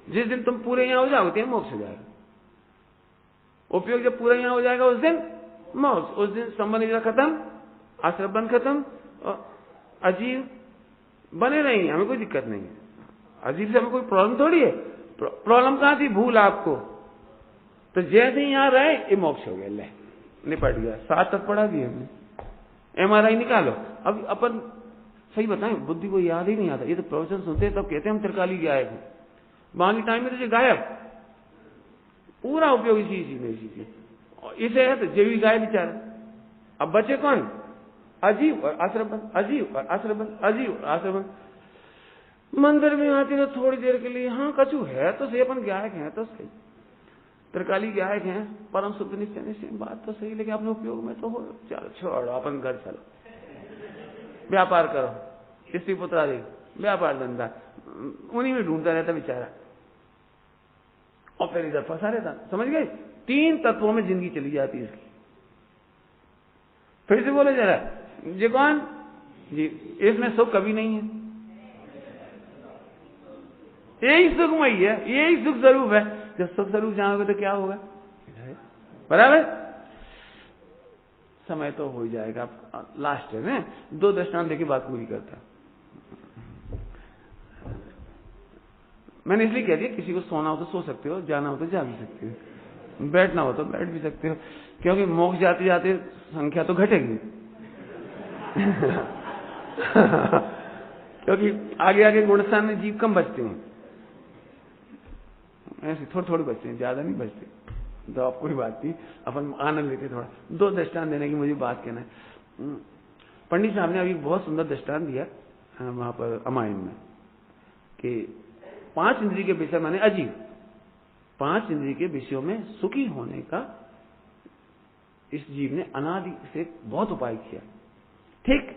जिस दिन तुम पूरे यहां हो जाओगे मोक्ष हो जाएगा। उपयोग जब पूरा यहां हो जाएगा उस दिन मोक्ष, उस दिन संबंध खत्म, आश्रय बंध खत्म, अजीब बने रहेंगे, हमें कोई दिक्कत नहीं है। अजीब से हमें कोई प्रॉब्लम थोड़ी है। प्रॉब्लम कहां थी? भूल आपको। तो जैसे ही यहां रहे ये मोक्ष हो गया, ले निपट गया। 7 तक पढ़ा दिए हमने, MRI निकालो। अब अपन सही बताएं, बुद्धि को याद ही नहीं आता। ये तो प्रवचन सुनते हैं तब कहते हैं हम त्रिकाली गायब हैं, बाकी टाइम में तो गायब, पूरा उपयोग इसी में इसे है तो जेवी गायब बेचारा। अब बचे कौन? अजीब और आश्रयबंध, अजीब और आश्रयबंध, अजीब और आश्रयबंध। मंदिर में आती तो थोड़ी देर के लिए हाँ कछु है तो सही, अपन गायक हैं तो सही, त्रिकाली गायक हैं, परम शुद्ध निश्चय बात तो सही, लेकिन अपने उपयोग में तो हो। चलो छोड़ो, अपन घर चलो, व्यापार करो, स्त्री पुत्र आदि व्यापार धंधा उन्हीं में ढूंढता रहता बेचारा, और फिर इधर फंसा रहता। समझ गए? 3 तत्वों में जिंदगी चली जाती है इसकी। फिर से बोले जरा, ये कौन जी? इसमें सुख कभी नहीं है, यही सुखमयी है, यही सुख स्वरूप है। जब सुख स्वरूप जाओगे तो क्या होगा? बराबर समय तो हो जाएगा। लास्ट में 2 दृष्टांत देके बात पूरी करता। मैंने इसलिए कह दिया, किसी को सोना हो तो सो सकते हो, जाना हो तो जा भी सकते हो, बैठना हो तो बैठ भी सकते हो, क्योंकि मोक्ष जाते जाते संख्या तो घटेगी क्योंकि आगे आगे गुणस्थान में जीव कम बचते हैं, ऐसे थोड़े थोड़े बचते हैं, ज्यादा नहीं बचते। तो आप कोई बात नहीं, अपन आनंद लेते थोड़ा। 2 दृष्टांत देने की मुझे बात कहना है। पंडित साहब ने अभी बहुत सुंदर दृष्टांत दिया वहां पर रामायण में कि 5 इंद्रिय के विषय माने अजीब, 5 इंद्रिय के विषयों में सुखी होने का इस जीव ने अनादि से बहुत उपाय किया। ठीक,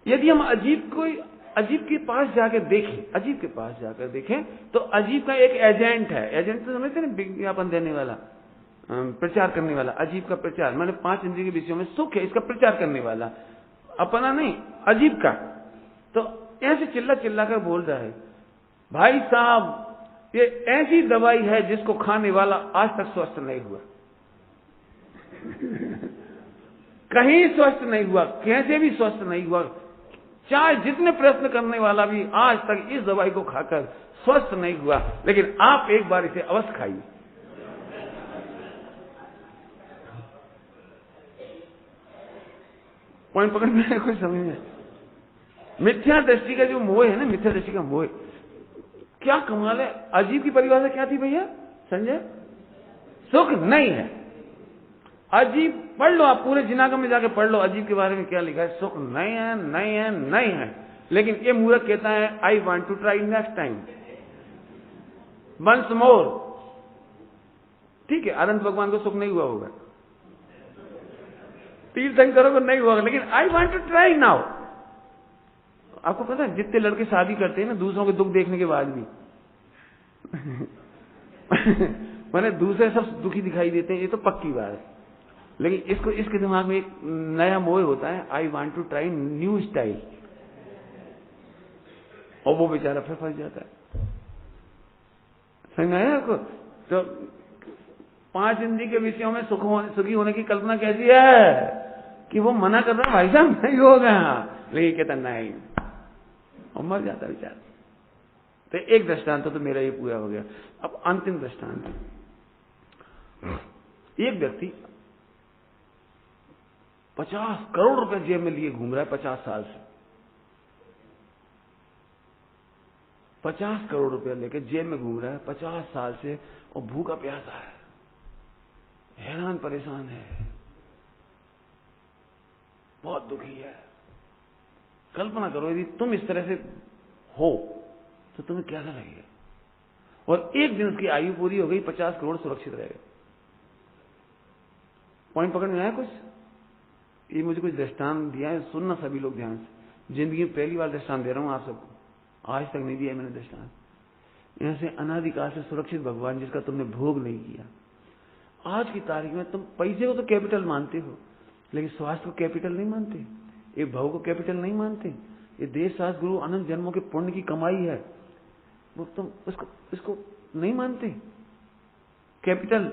यदि हम अजीब के पास जाकर देखें, अजीब के पास जाकर देखें तो अजीब का एक एजेंट है। एजेंट तो समझते ना, विज्ञापन देने वाला, प्रचार करने वाला। अजीब का प्रचार माने 5 इंद्रिय के विषयों में सुख है, इसका प्रचार करने वाला, अपना नहीं, अजीब का। तो ऐसे चिल्ला चिल्ला कर बोल रहा है, भाई साहब ये ऐसी दवाई है जिसको खाने वाला आज तक स्वस्थ नहीं हुआ कहीं स्वस्थ नहीं हुआ, कैसे भी स्वस्थ नहीं हुआ, चाहे जितने प्रश्न करने वाला भी आज तक इस दवाई को खाकर स्वस्थ नहीं हुआ, लेकिन आप एक बार इसे अवश्य खाइए। पॉइंट पकड़ में कोई समझ नहीं। मिथ्या दृष्टि का जो मोह है ना, मिथ्या दृष्टि का मोह क्या कमाल है। अजीब की परिभाषा क्या थी भैया संजय? सुख नहीं है। अजीब पढ़ लो, आप पूरे जिनागम में जाके पढ़ लो अजीब के बारे में क्या लिखा है। सुख नहीं है, नहीं है, नहीं है। लेकिन ये मूर्ख कहता है I want to try next time, once more. ठीक है, अनंत भगवान को सुख नहीं हुआ होगा, तीर्थंकरों को नहीं हुआ, लेकिन I want to try now. आपको पता है जितने लड़के शादी करते हैं ना दूसरों के दुख देखने के बाद भी मैंने दूसरे सब दुखी दिखाई देते हैं, ये तो पक्की बात है। लेकिन इसके दिमाग में एक नया मोह होता है, I want to try new style, और वो बेचारा फिर फंस जाता है। समझ में आया आपको? तो 5 इंद्रिय के विषयों में सुखी होने की कल्पना कैसी है कि वो मना कर रहा है, भाई साहब नहीं होगा, लेकिन कहता नहीं, और मर जाता बेचारा। तो एक दृष्टांत तो मेरा ये पूरा हो गया। अब अंतिम दृष्टांत, एक व्यक्ति 50 करोड़ रुपए जेब में लिए घूम रहा है 50 साल से, 50 करोड़ रुपया लेके जेल में घूम रहा है 50 साल से, और भूखा प्यासा है, हैरान परेशान है, बहुत दुखी है। कल्पना करो यदि तुम इस तरह से हो तो तुम्हें कैसा लगेगा। और एक दिन उसकी आयु पूरी हो गई, 50 करोड़ सुरक्षित रह गए। पॉइंट पकड़ में आया कुछ? ये मुझे कुछ दृष्टांत दिया है, सुनना सभी लोग ध्यान से। जिंदगी में पहली बार दृष्टांत दे रहा हूं आप सबको, आज तक नहीं दिया मैंने दृष्टांत। यहां से अनादिकाल से सुरक्षित भगवान जिसका तुमने भोग नहीं किया, आज की तारीख में तुम पैसे को तो कैपिटल मानते हो, लेकिन स्वास्थ्य को कैपिटल नहीं मानते, ये भव को कैपिटल नहीं मानते। ये देश शास्त्र गुरु अनंत जन्मों के पुण्य की कमाई है, वो तुम इसको नहीं मानते कैपिटल।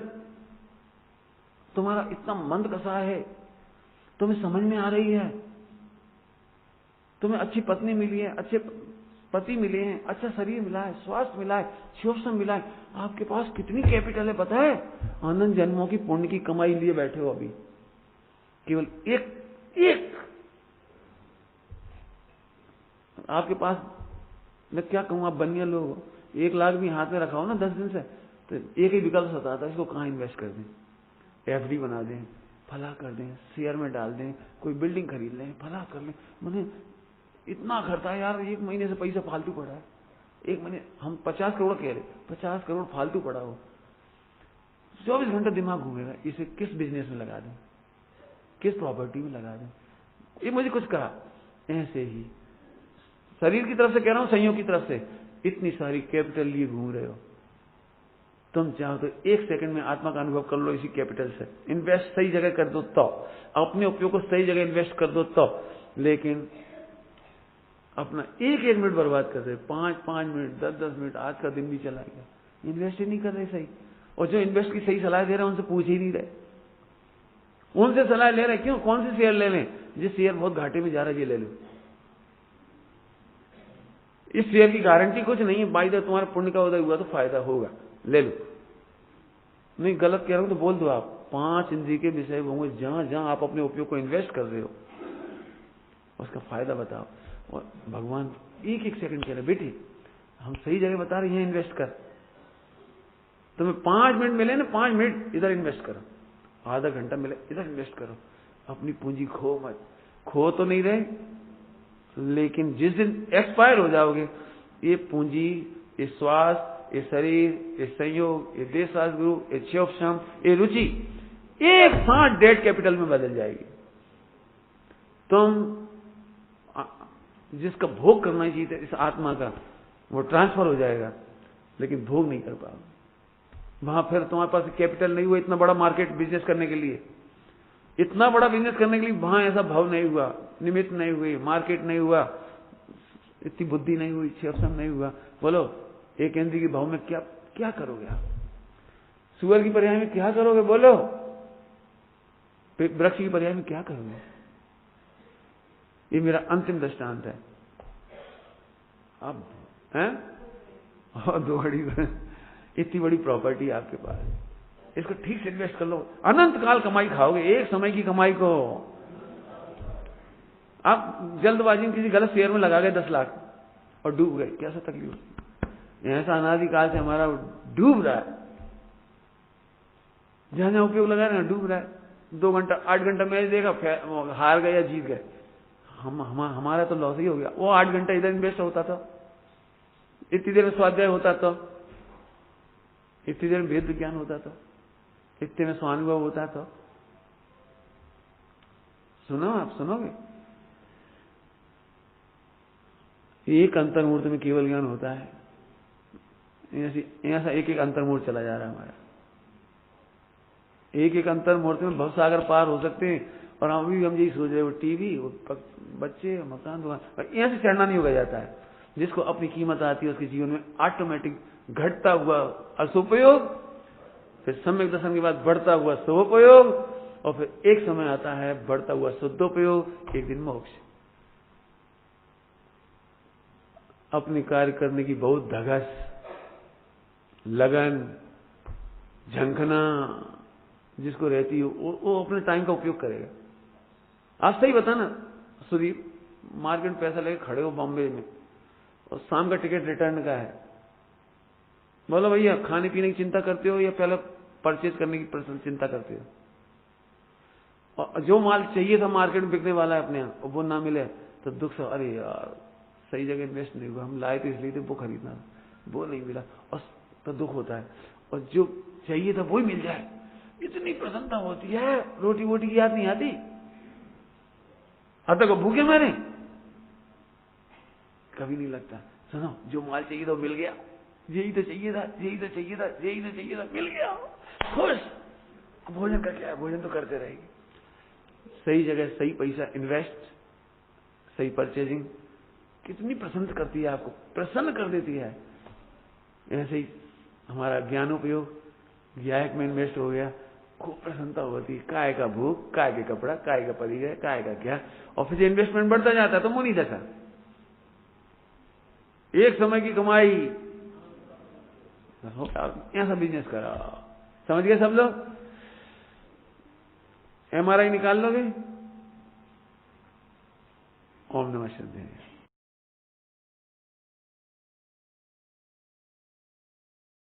तुम्हारा इतना मंद कसा है, तुम्हें समझ में आ रही है, तुम्हें अच्छी पत्नी मिली है, अच्छे पति मिले हैं, अच्छा शरीर मिला है, स्वास्थ्य मिला है, शिवसम मिला है, आपके पास कितनी कैपिटल है पता है? अनंत जन्मों की पुण्य की कमाई लिए बैठे हो अभी। केवल एक आपके पास, मैं क्या कहूं, आप बनिया लोग हो, 1 लाख भी हाथ में रखा हो ना 10 दिन से, तो एक ही विकल्प सताता है, इसको कहां इन्वेस्ट कर दें? एफडी बना दें, फला कर दें, शेयर में डाल दें, कोई बिल्डिंग खरीद लें, फला कर लें। मैंने इतना खर्चा है यार, 1 महीने से पैसा फालतू पड़ा है। 1 महीने हम 50 करोड़ कह रहे, 50 करोड़ फालतू पड़ा हो, 24 घंटे दिमाग घूमेगा, इसे किस बिजनेस में लगा दें, किस प्रॉपर्टी में लगा दें? ये मुझे कुछ कहा ऐसे ही, शरीर की तरफ से कह रहा हूं, संयोग की तरफ से, इतनी सारी कैपिटल लिए घूम रहे हो। तुम चाहो तो 1 सेकंड में आत्मा का अनुभव कर लो इसी कैपिटल से। इन्वेस्ट सही जगह कर दो तो, अपने उपयोग को सही जगह इन्वेस्ट कर दो तो, लेकिन अपना 1-1 मिनट बर्बाद कर रहे, 5-5 मिनट, 10-10 मिनट, आज का दिन भी चला गया, इन्वेस्ट ही नहीं कर रहे सही। और जो इन्वेस्ट की सही सलाह दे रहे हैं उनसे पूछ ही नहीं रहे, उनसे सलाह ले रहे क्यों, कौन से शेयर ले लें? जिस शेयर बहुत घाटे में जा रहा है ये ले लो, इस शेयर की गारंटी कुछ नहीं है, बाई द तुम्हारे पुण्य का उदय हुआ तो फायदा होगा, ले लो। नहीं गलत कह रहा हूं तो बोल दो आप। 5 इंद्रिय के विषय होंगे, जहां जहां आप अपने उपयोग को इन्वेस्ट कर रहे हो उसका फायदा बताओ। और भगवान 1-1 सेकंड कह रहे, बेटी हम सही जगह बता रहे हैं, इन्वेस्ट कर। तुम्हें 5 मिनट मिले ना, 5 मिनट इधर इन्वेस्ट करो, आधा घंटा मिले इधर इन्वेस्ट करो, अपनी पूंजी खो मत। खो तो नहीं रहे, लेकिन जिस दिन एक्सपायर हो जाओगे, ये पूंजी, ये स्वास्थ्य, ये शरीर, ये संयोग, ये देश शास्त्र गुरु, ये शिवसम, ये रुचि, एक साथ डेट कैपिटल में बदल जाएगी। तुम जिसका भोग करना चाहिए इस आत्मा का, वो ट्रांसफर हो जाएगा, लेकिन भोग नहीं कर पाओगे। वहां फिर तुम्हारे पास कैपिटल नहीं हुआ इतना बड़ा मार्केट बिजनेस करने के लिए, इतना बड़ा बिजनेस करने के लिए वहां ऐसा भाव नहीं हुआ, निमित्त नहीं हुई, मार्केट नहीं हुआ, इतनी बुद्धि नहीं हुई, शिवसम नहीं हुआ। बोलो एक इंद्रिय के भाव में क्या क्या करोगे आप? सुअर की पर्याय में क्या करोगे? बोलो वृक्ष की पर्याय में क्या करोगे? ये मेरा अंतिम दृष्टांत है। अब हैं और 2 घड़ी इतनी बड़ी प्रॉपर्टी आपके पास, इसको ठीक से इन्वेस्ट कर लो, अनंत काल कमाई खाओगे। एक समय की कमाई को आप जल्दबाजी में किसी गलत शेयर में लगा गए 10 लाख और डूब गए, कैसा तकलीफ? ऐसा अनादिकाल से हमारा डूब रहा है, जहां जहां उपयोग लगा रहे हैं डूब रहा है। 2 घंटा 8 घंटा मैच देगा, हार गए या जीत गए, हमारा तो लॉस ही हो गया। वो 8 घंटा इधर इन्वेस्ट होता था, इतनी देर में स्वाध्याय होता था, इतनी देर में वेद विज्ञान होता था, इतने में स्वानुभव होता था। सुनो, आप सुनोगे? एक अंतर्मूर्त में केवल ज्ञान होता है, ऐसा एक एक अंतर्मूर्त चला जा रहा है हमारा। एक एक अंतर्मूर्त में भवसागर पार हो सकते हैं, और हम यही सोच रहे हो, टीवी, बच्चे, मकान, दुकान, ऐसे चढ़ना नहीं होगा जाता है। जिसको अपनी कीमत आती है उसके जीवन में ऑटोमेटिक घटता हुआ असुपयोग, फिर सम्यक दर्शन के बाद बढ़ता हुआ शुभोपयोग, और फिर एक समय आता है बढ़ता हुआ शुद्धोपयोग, एक दिन मोक्ष। अपने कार्य करने की बहुत धगस, लगन, झंखना जिसको रहती है, वो अपने टाइम का उपयोग करेगा। आप सही बताना सुदीप, मार्केट में पैसा लेके खड़े हो बॉम्बे में, और शाम का टिकट रिटर्न का है। बोलो भैया खाने पीने की चिंता करते हो या पहले परचेज करने की चिंता करते हो? और जो माल चाहिए था मार्केट में बिकने वाला है अपने यहाँ, और वो ना मिले तो दुख से, अरे यार सही जगह इन्वेस्ट नहीं हुआ, हम लाए थे इसलिए थे, वो खरीदना, वो नहीं मिला, और तो दुख होता है। और जो चाहिए था वो ही मिल जाए, इतनी प्रसन्नता होती है, रोटी वोटी की याद नहीं आती। अब तक भूखे मरे कभी नहीं लगता। सुनो, जो माल चाहिए था वो मिल गया, यही तो चाहिए था, यही तो चाहिए था, यही तो चाहिए था, मिल गया, खुश। भोजन का क्या है, भोजन तो करते रहेंगे। सही जगह सही पैसा इन्वेस्ट, सही परचेजिंग कितनी प्रसन्न करती है, आपको प्रसन्न कर देती है। ऐसे ही हमारा ज्ञानोपयोग ज्ञायक में इन्वेस्ट हो गया, खूब प्रसन्नता होती है। काय का भूख, काय के कपड़ा, काय का परिचय, काय का क्या, और फिर इन्वेस्टमेंट बढ़ता जाता है तो मुंह नहीं देखा। एक समय की कमाई, ऐसा बिजनेस करा, समझ गए सब लोग? MRI निकाल लोगे? ओम नमः शिवाय।